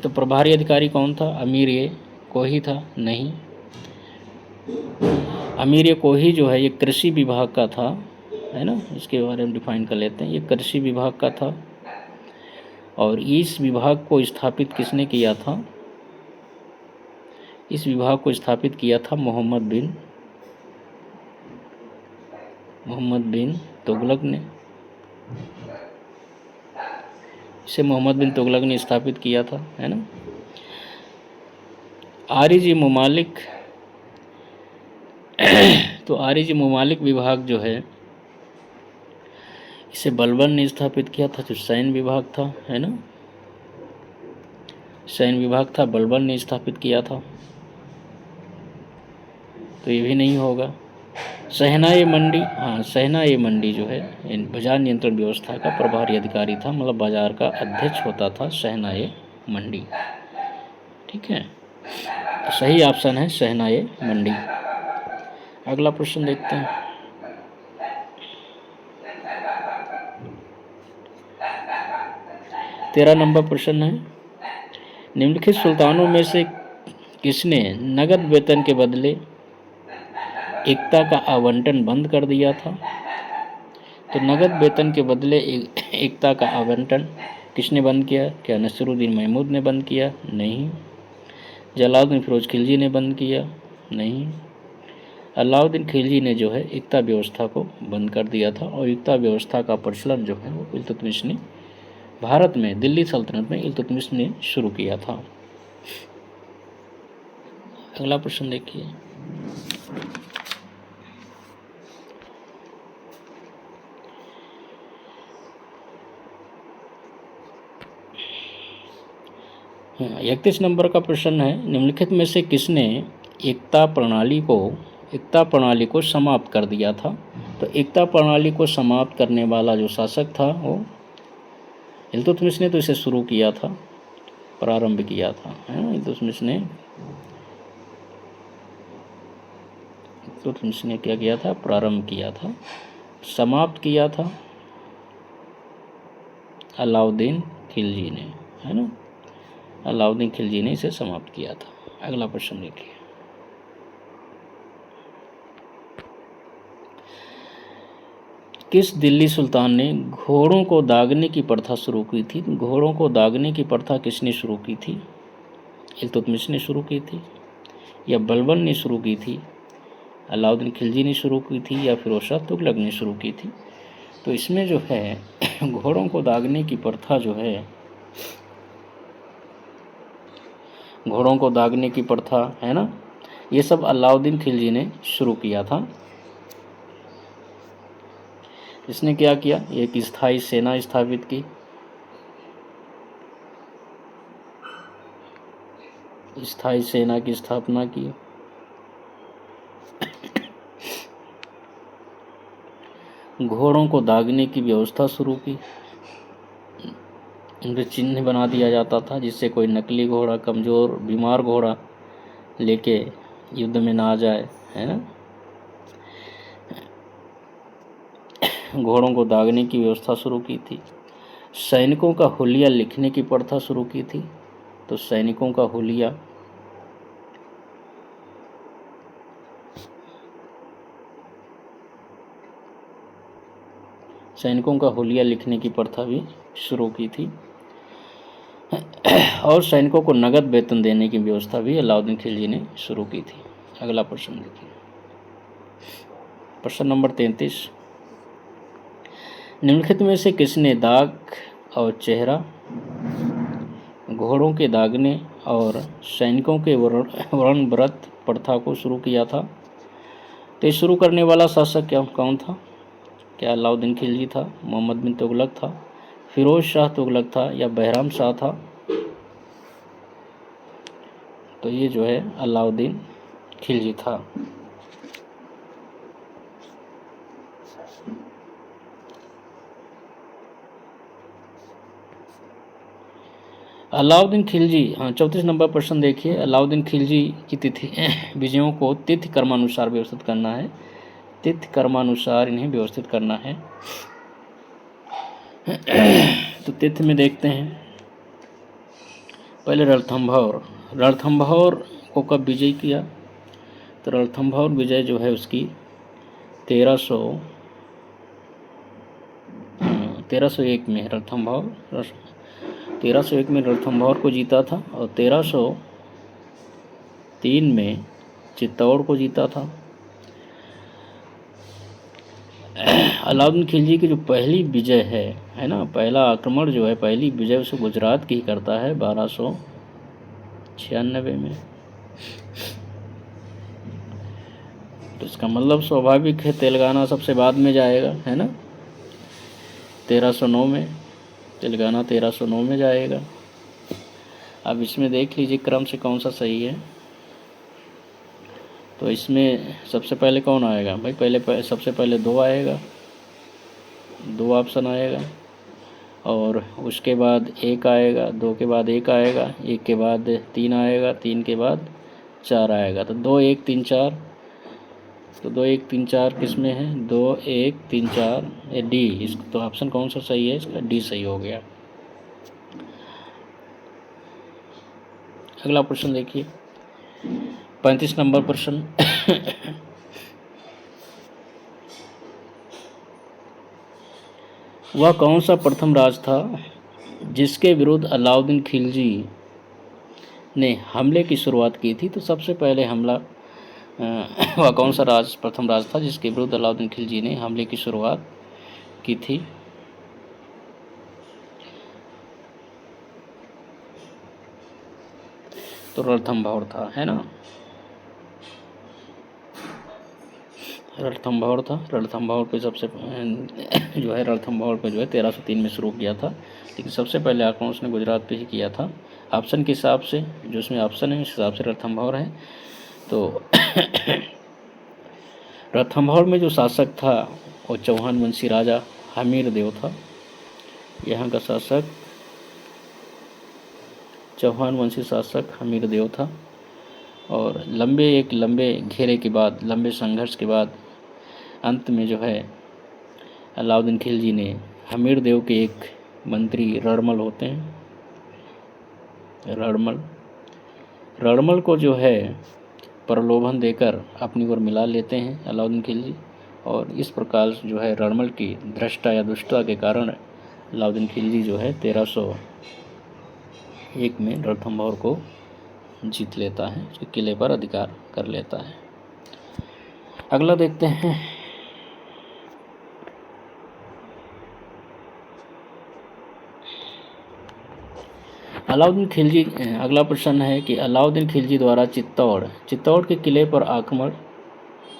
तो प्रभारी अधिकारी कौन था? अमीर ए कोही था? नहीं। अमीर ए कोही जो है ये कृषि विभाग का था, है ना। इसके बारे में डिफाइन कर लेते हैं। ये कृषि विभाग का था और इस विभाग को स्थापित किसने किया था? इस विभाग को स्थापित किया था मोहम्मद बिन तुगलक ने। इसे मोहम्मद बिन तुगलक ने स्थापित किया था, है ना। आरिजी ममालिक तो आरिजी ममालिक विभाग जो है इसे बलबन ने स्थापित किया था, जो सैन्य विभाग था, है ना। सैन्य विभाग था, बलबन ने स्थापित किया था, तो ये भी नहीं होगा। शहनाई मंडी, हाँ, शहनाई मंडी जो है बाजार नियंत्रण व्यवस्था का प्रभारी अधिकारी था, मतलब बाजार का अध्यक्ष होता था शहनाई मंडी। ठीक है, तो सही ऑप्शन है शहनाई मंडी। अगला प्रश्न देखते हैं। तेरह नंबर प्रश्न है, निम्नलिखित सुल्तानों में से किसने नगद वेतन के बदले एकता का आवंटन बंद कर दिया था? तो नगद वेतन के बदले एकता का आवंटन किसने बंद किया? क्या नसीरुद्दीन महमूद ने बंद किया? नहीं। जलालुद्दीन फिरोज खिलजी ने बंद किया? नहीं। अलाउद्दीन खिलजी ने जो है एकता व्यवस्था को बंद कर दिया था, और एकता व्यवस्था का प्रचलन जो है वो इल्तुतमिश ने भारत में, दिल्ली सल्तनत में इल्तुतमिश ने शुरू किया था। अगला प्रश्न देखिए, हाँ, 31 नंबर का प्रश्न है, निम्नलिखित में से किसने एकता प्रणाली को समाप्त कर दिया था? तो एकता प्रणाली को समाप्त करने वाला जो शासक था वो इल्तुतमिश ने तो इसे शुरू किया था, प्रारंभ किया था, है ना। इल्तुतमिश ने क्या किया था? प्रारंभ किया था। समाप्त किया था अलाउद्दीन खिलजी ने, है ना। अलाउद्दीन खिलजी ने इसे समाप्त किया था। अगला प्रश्न देखिए, किस दिल्ली सुल्तान ने घोड़ों को दागने की प्रथा शुरू की थी? घोड़ों को दागने की प्रथा किसने शुरू की थी? इल्तुतमिश ने शुरू की थी, या बलबन ने शुरू की थी, अलाउद्दीन खिलजी ने शुरू की थी, या फिरोज शाह तुगलक ने शुरू की थी? तो इसमें जो है घोड़ों को दागने की प्रथा जो है, घोड़ों को दागने की प्रथा, है ना, ये सब अलाउद्दीन खिलजी ने शुरू किया था। इसने क्या किया? एक स्थायी सेना स्थापित की, स्थायी सेना की स्थापना की, घोड़ों को दागने की व्यवस्था शुरू की, उनके चिन्ह बना दिया जाता था जिससे कोई नकली घोड़ा, कमज़ोर बीमार घोड़ा लेके युद्ध में ना आ जाए, है ना। घोड़ों को दागने की व्यवस्था शुरू की थी। सैनिकों का हुलिया लिखने की प्रथा शुरू की थी। तो सैनिकों का हुलिया लिखने की प्रथा भी शुरू की थी। और सैनिकों को नगद वेतन देने की व्यवस्था भी अलाउद्दीन खिलजी ने शुरू की थी। अगला प्रश्न देखिए, प्रश्न नंबर 33। निम्नलिखित में से किसने दाग और चेहरा, घोड़ों के दागने और सैनिकों के वर्ण व्रत प्रथा को शुरू किया था? तो शुरू करने वाला शासक कौन था? क्या अलाउद्दीन खिलजी था, मोहम्मद बिन तुगलक था, फिरोज शाह तुगलक था या बहराम शाह था? तो ये जो है अलाउद्दीन खिलजी था। अलाउद्दीन खिलजी, 34 नंबर प्रश्न देखिए। अलाउद्दीन खिलजी की तिथि विजयों को तिथि कर्मानुसार व्यवस्थित करना है। तिथि कर्मानुसार इन्हें व्यवस्थित करना है। तो तिथि में देखते हैं, पहले रणथंभौर को कब विजय किया? तो रणथंभौर विजय जो है उसकी 1301 में 1301 में रणथंभौर को जीता था और 1303 में चित्तौड़ को जीता था। अलाउद्दीन खिलजी की जो पहली विजय है ना, पहला आक्रमण जो है, पहली विजय उसे गुजरात की ही करता है 1296 में। तो इसका मतलब स्वाभाविक है तेलंगाना सबसे बाद में जाएगा, है ना। 1309 में तेलंगाना 1309 में जाएगा। अब इसमें देख लीजिए क्रम से कौन सा सही है। तो इसमें सबसे पहले कौन आएगा भाई? सबसे पहले 2 आएगा, 2 ऑप्शन आएगा और उसके बाद 1 आएगा, 2 के बाद 1 आएगा, 1 के बाद 3 आएगा, 3 के बाद 4 आएगा। तो 2 1 3 4, तो 2 1 3 4 किस में है? 2 1 3 4 डी। इसका तो ऑप्शन कौन सा सही है? इसका डी सही हो गया। अगला प्रश्न देखिए, 35 नंबर प्रश्न। वह कौन सा प्रथम राज था जिसके विरुद्ध अलाउद्दीन खिलजी ने हमले की शुरुआत की थी? तो सबसे पहले हमला वह कौन सा प्रथम राज था जिसके विरुद्ध अलाउद्दीन खिलजी ने हमले की शुरुआत की थी? तो रणथंभौर था, है ना। रणथंभौर था। रणथंभौर पे सबसे जो है रणथंभौर पे जो है 1303 में शुरू किया था, लेकिन सबसे पहले आक्रमण उसने गुजरात पे ही किया था। ऑप्शन के हिसाब से, जो इसमें ऑप्शन है उस हिसाब से रणथंभौर है। तो रणथंभौर में जो शासक था वो चौहान वंशी राजा हमीर देव था। यहाँ का शासक चौहान वंशी शासक हमीर देव था। और लंबे घेरे के बाद, लंबे संघर्ष के बाद अंत में जो है अलाउद्दीन खिलजी ने हमीर देव के एक मंत्री रणमल होते हैं, रणमल को जो है प्रलोभन देकर अपनी ओर मिला लेते हैं अलाउद्दीन खिलजी। और इस प्रकार जो है रणमल की धृष्टता या दुष्टता के कारण अलाउद्दीन खिलजी जो है 1301 में रणथंभौर को जीत लेता है, उसके किले पर अधिकार कर लेता है। अगला देखते हैं, अलाउद्दीन खिलजी। अगला प्रश्न है कि अलाउद्दीन खिलजी द्वारा चित्तौड़ के किले पर आक्रमण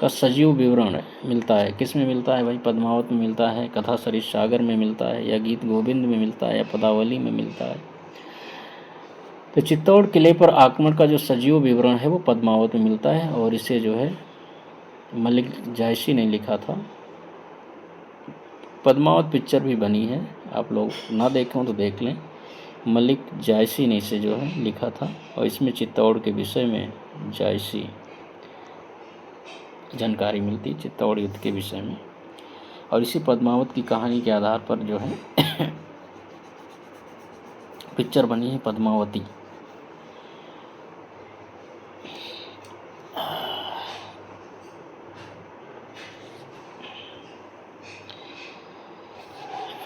का सजीव विवरण मिलता है। किस में मिलता है भाई? पद्मावत में मिलता है, कथा सरिस सागर में मिलता है, या गीत गोविंद में मिलता है, या पदावली में मिलता है? तो चित्तौड़ किले पर आक्रमण का जो सजीव विवरण है वो पद्मावत में मिलता है और इसे जो है मलिक जायसी ने लिखा था। पद्मावत पिक्चर भी बनी है, आप लोग ना देखें हो तो देख लें। मलिक जायसी ने इसे जो है लिखा था और इसमें चित्तौड़ के विषय में जायसी जानकारी मिलती है, चित्तौड़ युद्ध के विषय में। और इसी पद्मावत की कहानी के आधार पर जो है पिक्चर बनी है पद्मावती।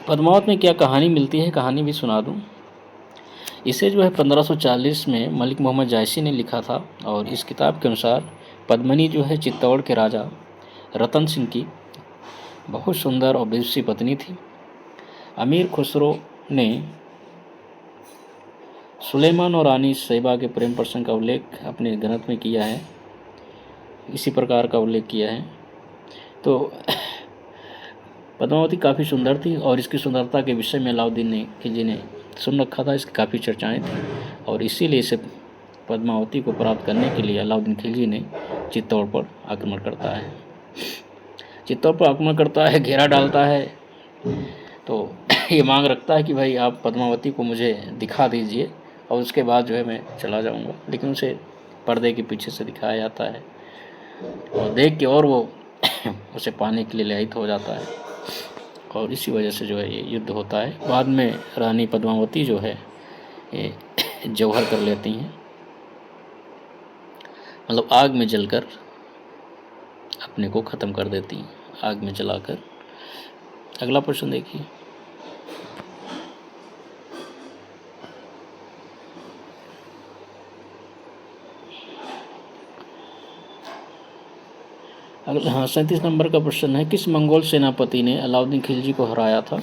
पद्मावत में क्या कहानी मिलती है, कहानी भी सुना दूं। इसे जो है 1540 में मलिक मोहम्मद जायसी ने लिखा था और इस किताब के अनुसार पद्मिनी जो है चित्तौड़ के राजा रतन सिंह की बहुत सुंदर और विदुषी पत्नी थी। अमीर खुसरो ने सुलेमान और रानी सैबा के प्रेम प्रसंग का उल्लेख अपने ग्रंथ में किया है, इसी प्रकार का उल्लेख किया है। तो पद्मावती काफ़ी सुंदर थी और इसकी सुंदरता के विषय में अलाउद्दीन खिलजी ने सुन रखा था, इसकी काफ़ी चर्चाएं थी और इसीलिए इसे पद्मावती को प्राप्त करने के लिए अलाउद्दीन खिलजी ने चित्तौड़ पर आक्रमण करता है। चित्तौड़ पर आक्रमण करता है, घेरा डालता है, तो ये मांग रखता है कि भाई आप पद्मावती को मुझे दिखा दीजिए और उसके बाद जो है मैं चला जाऊंगा, लेकिन उसे पर्दे के पीछे से दिखाया जाता है और देख के और वो उसे पाने के लिए लायक हो जाता है और इसी वजह से जो है ये युद्ध होता है। बाद में रानी पद्मावती जो है ये जौहर कर लेती हैं, मतलब आग में जलकर अपने को ख़त्म कर देती हैं, आग में जलाकर। अगला प्रश्न देखिए। अगला 37 नंबर का प्रश्न है, किस मंगोल सेनापति ने अलाउद्दीन खिलजी को हराया था?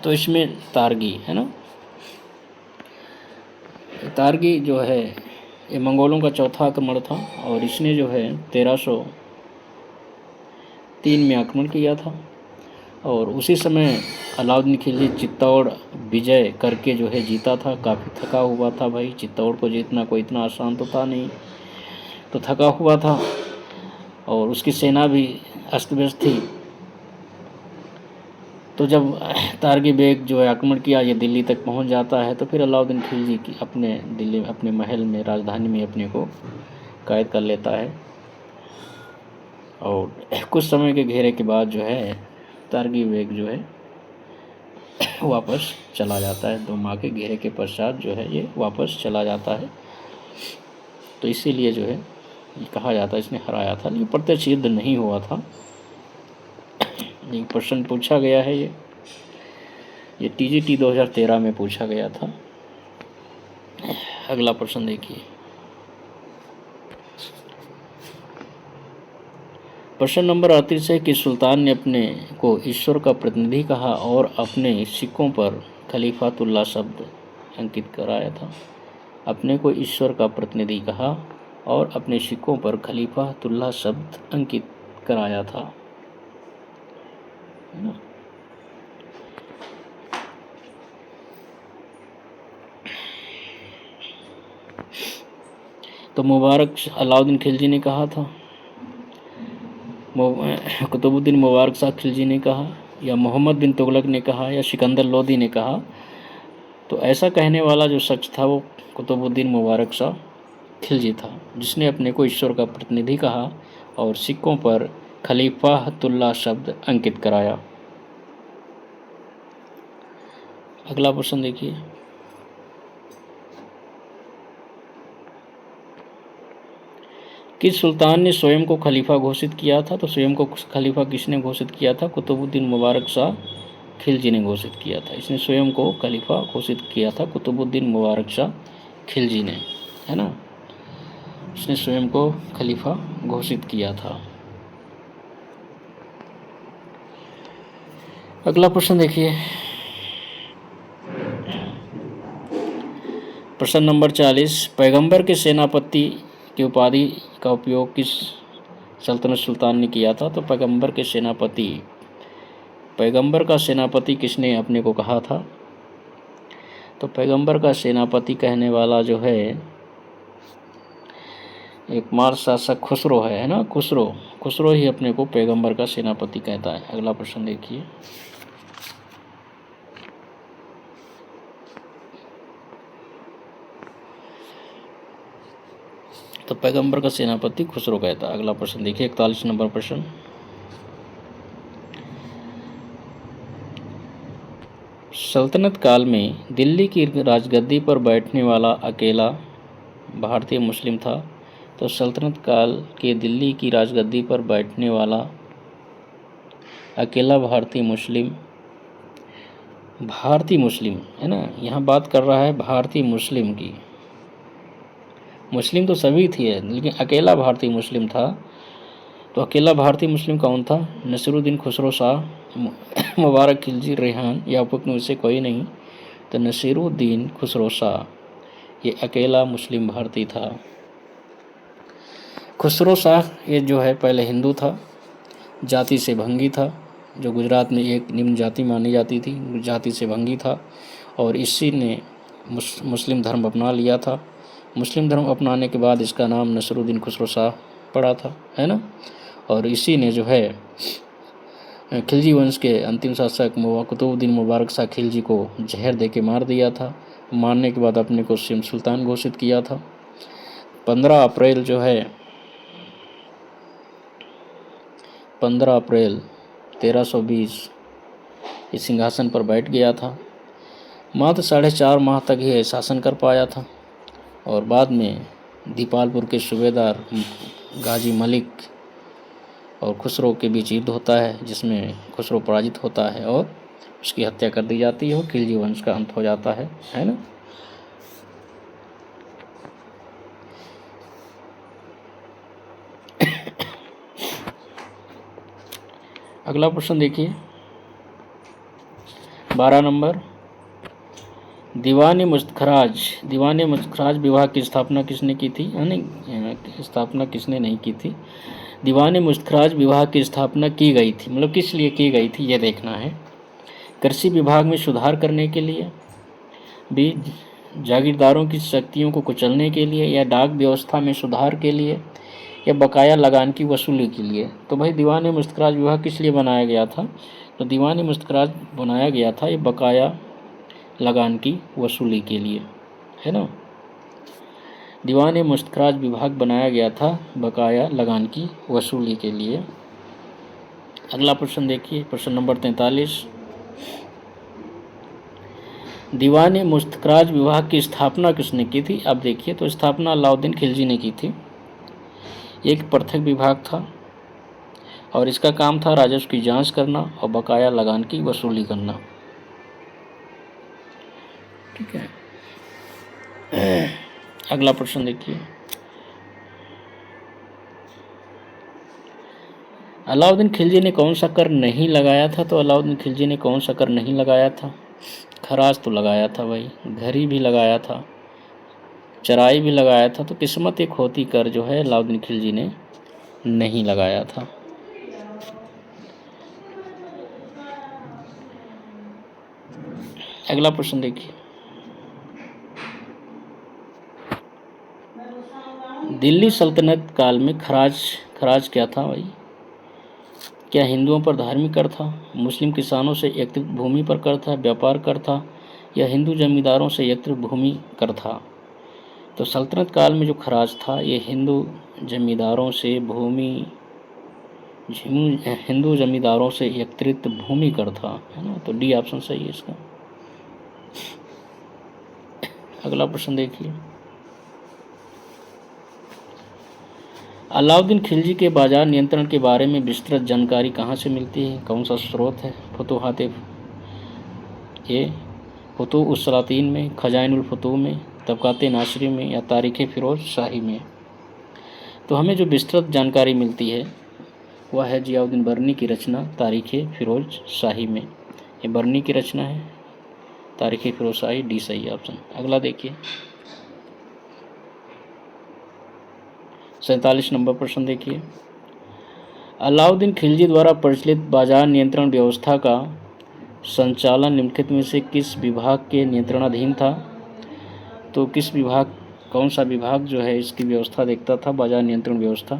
तो इसमें तारगी है ना। तारगी जो है ये मंगोलों का चौथा आक्रमण था और इसने जो है 1303 में आक्रमण किया था और उसी समय अलाउद्दीन खिलजी चित्तौड़ विजय करके जो है जीता था। काफ़ी थका हुआ था भाई, चित्तौड़ को जीतना कोई इतना आसान तो था नहीं, तो थका हुआ था और उसकी सेना भी अस्त व्यस्त थी। तो जब तारगी बेग जो है आक्रमण किया, ये दिल्ली तक पहुंच जाता है, तो फिर अलाउद्दीन खिलजी की अपने महल में, राजधानी में अपने को कैद कर लेता है और कुछ समय के घेरे के बाद जो है तारगी बेग जो है वापस चला जाता है। 2 माह के घेरे के पश्चात जो है ये वापस चला जाता है। तो इसीलिए जो है ये कहा जाता है इसने हराया था, लेकिन प्रत्यक्ष युद्ध नहीं हुआ था। एक प्रश्न पूछा गया है, ये TGT 2013 में पूछा गया था। अगला प्रश्न देखिए। प्रश्न नंबर 38 है कि सुल्तान ने अपने को ईश्वर का प्रतिनिधि कहा और अपने सिक्कों पर खलीफातुल्लाह शब्द अंकित कराया था। अपने को ईश्वर का प्रतिनिधि कहा और अपने सिक्कों पर खलीफातुल्लाह शब्द अंकित कराया था, है ना। तो मुबारक अलाउद्दीन खिलजी ने कहा था, कुतुबुद्दीन मुबारक शाह खिलजी ने कहा, या मोहम्मद बिन तुगलक ने कहा, या सिकंदर लोदी ने कहा? तो ऐसा कहने वाला जो शख्स था वो कुतुबुद्दीन मुबारक शाह खिलजी था, जिसने अपने को ईश्वर का प्रतिनिधि कहा और सिक्कों पर खलीफातुल्लाह शब्द अंकित कराया। अगला प्रश्न देखिए। किस सुल्तान ने स्वयं को खलीफा घोषित किया था? तो स्वयं को खलीफा किसने घोषित किया था? कुतुबुद्दीन मुबारक शाह खिलजी ने घोषित किया था। इसने स्वयं को खलीफा घोषित किया था कुतुबुद्दीन मुबारक शाह खिलजी ने, है ना। इसने स्वयं को खलीफा घोषित किया था। अगला प्रश्न देखिए। प्रश्न नंबर 40, पैगंबर के सेनापति की उपाधि का उपयोग किस सल्तनत सुल्तान ने किया था? तो पैगंबर का सेनापति किसने अपने को कहा था? तो पैगंबर का सेनापति कहने वाला जो है एक मार शासक खुसरो है ना, खुसरो ही अपने को पैगंबर का सेनापति कहता है। अगला प्रश्न देखिए। तो पैगंबर का सेनापति खुसरो कहता है। अगला प्रश्न देखिए, 41 नंबर प्रश्न। सल्तनत काल में दिल्ली की राजगद्दी पर बैठने वाला अकेला भारतीय मुस्लिम था। तो सल्तनत काल के दिल्ली की राजगद्दी पर बैठने वाला अकेला भारतीय मुस्लिम है ना, यहाँ बात कर रहा है भारतीय मुस्लिम की। मुस्लिम तो सभी थे लेकिन अकेला भारतीय मुस्लिम था। तो अकेला भारतीय मुस्लिम कौन था? नसीरुद्दीन खुसरो शाह, मुबारक खिलजी, रेहान या उपयुक्त में से कोई नहीं। तो नसीरुद्दीन खुसरो शाह ये अकेला मुस्लिम भारतीय था। खुसरो शाह ये जो है पहले हिंदू था, जाति से भंगी था, जो गुजरात में एक निम्न जाति मानी जाती थी, जाति से भंगी था। और इसी ने मुस्लिम धर्म अपना लिया था। मुस्लिम धर्म अपनाने के बाद इसका नाम नसीरुद्दीन खुसरो शाह पड़ा था, है ना। और इसी ने जो है खिलजी वंश के अंतिम शासक कुतुबुद्दीन मुबारक शाह खिलजी को जहर देके मार दिया था। मारने के बाद अपने को सिंध सुल्तान घोषित किया था। 15 अप्रैल 1320 इस सिंहासन पर बैठ गया था। मात्र 4.5 माह तक ही शासन कर पाया था। और बाद में दीपालपुर के सूबेदार गाजी मलिक और खुसरो के बीच युद्ध होता है, जिसमें खुसरो पराजित होता है और उसकी हत्या कर दी जाती है और खिलजी वंश का अंत हो जाता है ना। अगला प्रश्न देखिए, 12 नंबर। दीवान मुस्तखराज विभाग की स्थापना किसने की थी? स्थापना किसने नहीं की थी। दीवान मुस्तखराज विभाग की स्थापना की गई थी, मतलब किस लिए की गई थी ये देखना है। कृषि विभाग में सुधार करने के लिए, भी जागीरदारों की शक्तियों को कुचलने के लिए, या डाक व्यवस्था में सुधार के लिए, या बकाया लगान की वसूली के लिए। तो भाई दीवान मुस्तखराज विभाग किस लिए बनाया गया था? तो दीवान मुस्तखराज बनाया गया था ये बकाया लगान की वसूली के लिए, है ना। दीवान मुस्तखराज विभाग बनाया गया था बकाया लगान की वसूली के लिए। अगला प्रश्न देखिए, प्रश्न नंबर 43। दीवान मुस्तखराज विभाग की स्थापना किसने की थी? अब देखिए, तो स्थापना अलाउद्दीन खिलजी ने की थी। एक पृथक विभाग था और इसका काम था राजस्व की जांच करना और बकाया लगान की वसूली करना। ठीक है। अगला प्रश्न देखिए, अलाउद्दीन खिलजी ने कौन सा कर नहीं लगाया था? तो अलाउद्दीन खिलजी ने कौन सा कर नहीं लगाया था? खराज तो लगाया था भाई, घरी भी लगाया था, चराई भी लगाया था। तो किस्मत एक होती कर जो है अलाउद्दीन खिलजी ने नहीं लगाया था। अगला प्रश्न देखिए, दिल्ली सल्तनत काल में खराज क्या था भाई? क्या हिंदुओं पर धार्मिक कर था, मुस्लिम किसानों से एकत्रित भूमि पर कर था, व्यापार कर था, या हिंदू जमींदारों से एकत्रित भूमि कर था? तो सल्तनत काल में जो खराज था ये हिंदू जमींदारों से एकत्रित भूमि कर था, है ना। तो डी ऑप्शन सही है इसका। अगला प्रश्न देखिए, अलाउद्दीन खिलजी के बाजार नियंत्रण के बारे में विस्तृत जानकारी कहाँ से मिलती है? कौन सा स्रोत है? फुतूह उस सलातीन में, खजाइनुल फुतूह में, तबकात नासरी में, या तारीख़ फ़िरोज़ शाही में? तो हमें जो विस्तृत जानकारी मिलती है वह है जियाउद्दीन बर्नी की रचना तारीख़ फ़िरोज़ शाही में। ये बर्नी की रचना है, तारीख़ फ़िरोज़ शाही, डी सही ऑप्शन। अगला देखिए, 47 नंबर प्रश्न देखिए, अलाउद्दीन खिलजी द्वारा प्रचलित बाजार नियंत्रण व्यवस्था का संचालन निम्नलिखित में से किस विभाग के नियंत्रणाधीन था? तो किस विभाग कौन सा विभाग जो है इसकी व्यवस्था देखता था, बाजार नियंत्रण व्यवस्था।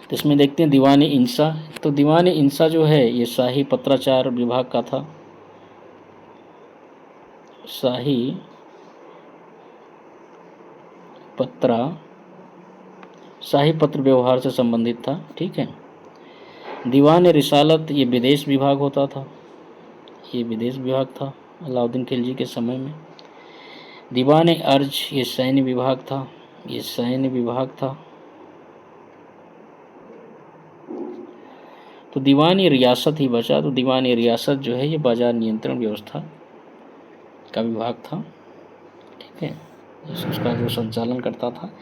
तो इसमें देखते हैं दीवान इंसा। तो दीवान इंसा जो है ये शाही पत्राचार विभाग का था, शाही पत्र व्यवहार से संबंधित था। ठीक है। दीवान रिसालत ये विदेश विभाग होता था, ये विदेश विभाग था अलाउद्दीन खिलजी के समय में। दीवान अर्ज ये सैन्य विभाग था, ये सैन्य विभाग था। तो दीवान रियासत ही बचा। तो दीवान रियासत जो है ये बाजार नियंत्रण व्यवस्था का विभाग था। ठीक है। उसका जो संचालन करता था,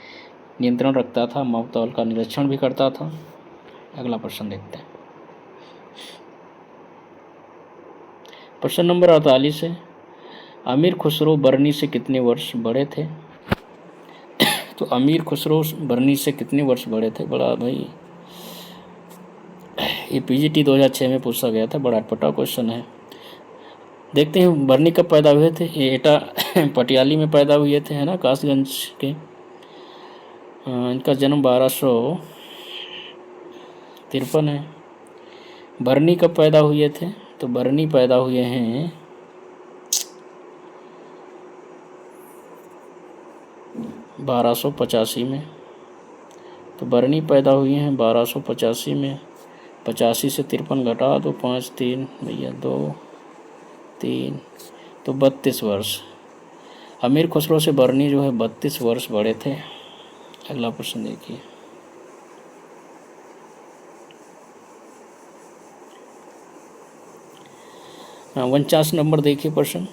नियंत्रण रखता था, मापतौल का निरीक्षण भी करता था। अगला प्रश्न देखते हैं। प्रश्न नंबर 48 है, अमीर खुसरो बरनी से कितने वर्ष बड़े थे। तो अमीर खुसरो बरनी से कितने वर्ष बड़े थे। बड़ा भाई ये पीजीटी 2006 में पूछा गया था, बड़ा अटपटा क्वेश्चन है। देखते हैं बरनी कब पैदा हुए थे। ये एटा पटियाली में पैदा हुए थे, है ना, कासगंज के। इनका जन्म 1253 है। बरनी कब पैदा हुए थे। तो बरनी पैदा हुए हैं 1285 में। तो बरनी पैदा हुए हैं 1285 में। 85 से 53 घटा दो, 5 3 भैया 2 3 तो 32 वर्ष। अमीर खुसरो से बरनी जो है 32 वर्ष बड़े थे। अगला प्रश्न देखिए। 49 नंबर देखिए प्रश्न।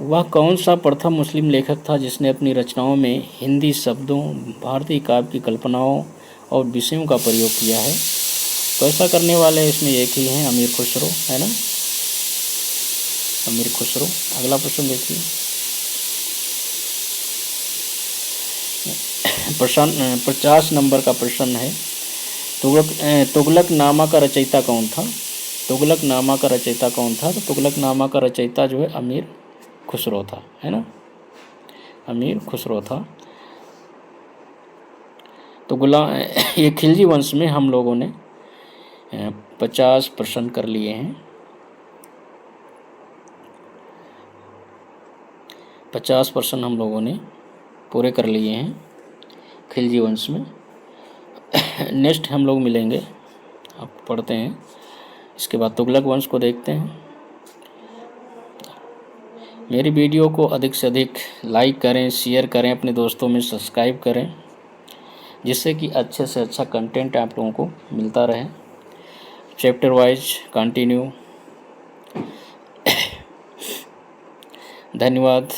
वह कौन सा प्रथम मुस्लिम लेखक था जिसने अपनी रचनाओं में हिंदी शब्दों, भारतीय काव्य की कल्पनाओं और विषयों का प्रयोग किया है। तो ऐसा करने वाले इसमें एक ही हैं, अमीर खुसरो, है ना, अमीर खुसरो। अगला प्रश्न देखिए। प्रश्न 50 नंबर का प्रश्न है, तुगलकनामा का रचयिता कौन था। तुगलकनामा का रचयिता कौन था। तो तुगलकनामा का रचयिता जो है अमीर खुसरो था, है ना, अमीर खुसरो था। तो ये खिलजी वंश में हम लोगों ने 50 प्रश्न कर लिए हैं। 50 प्रश्न हम लोगों ने पूरे कर लिए हैं खिलजी वंश में। नेक्स्ट हम लोग मिलेंगे, अब पढ़ते हैं, इसके बाद तुगलक वंश को देखते हैं। मेरी वीडियो को अधिक से अधिक लाइक करें, शेयर करें, अपने दोस्तों में सब्सक्राइब करें, जिससे कि अच्छे से अच्छा कंटेंट आप लोगों को मिलता रहे। Chapter wise continue. धन्यवाद।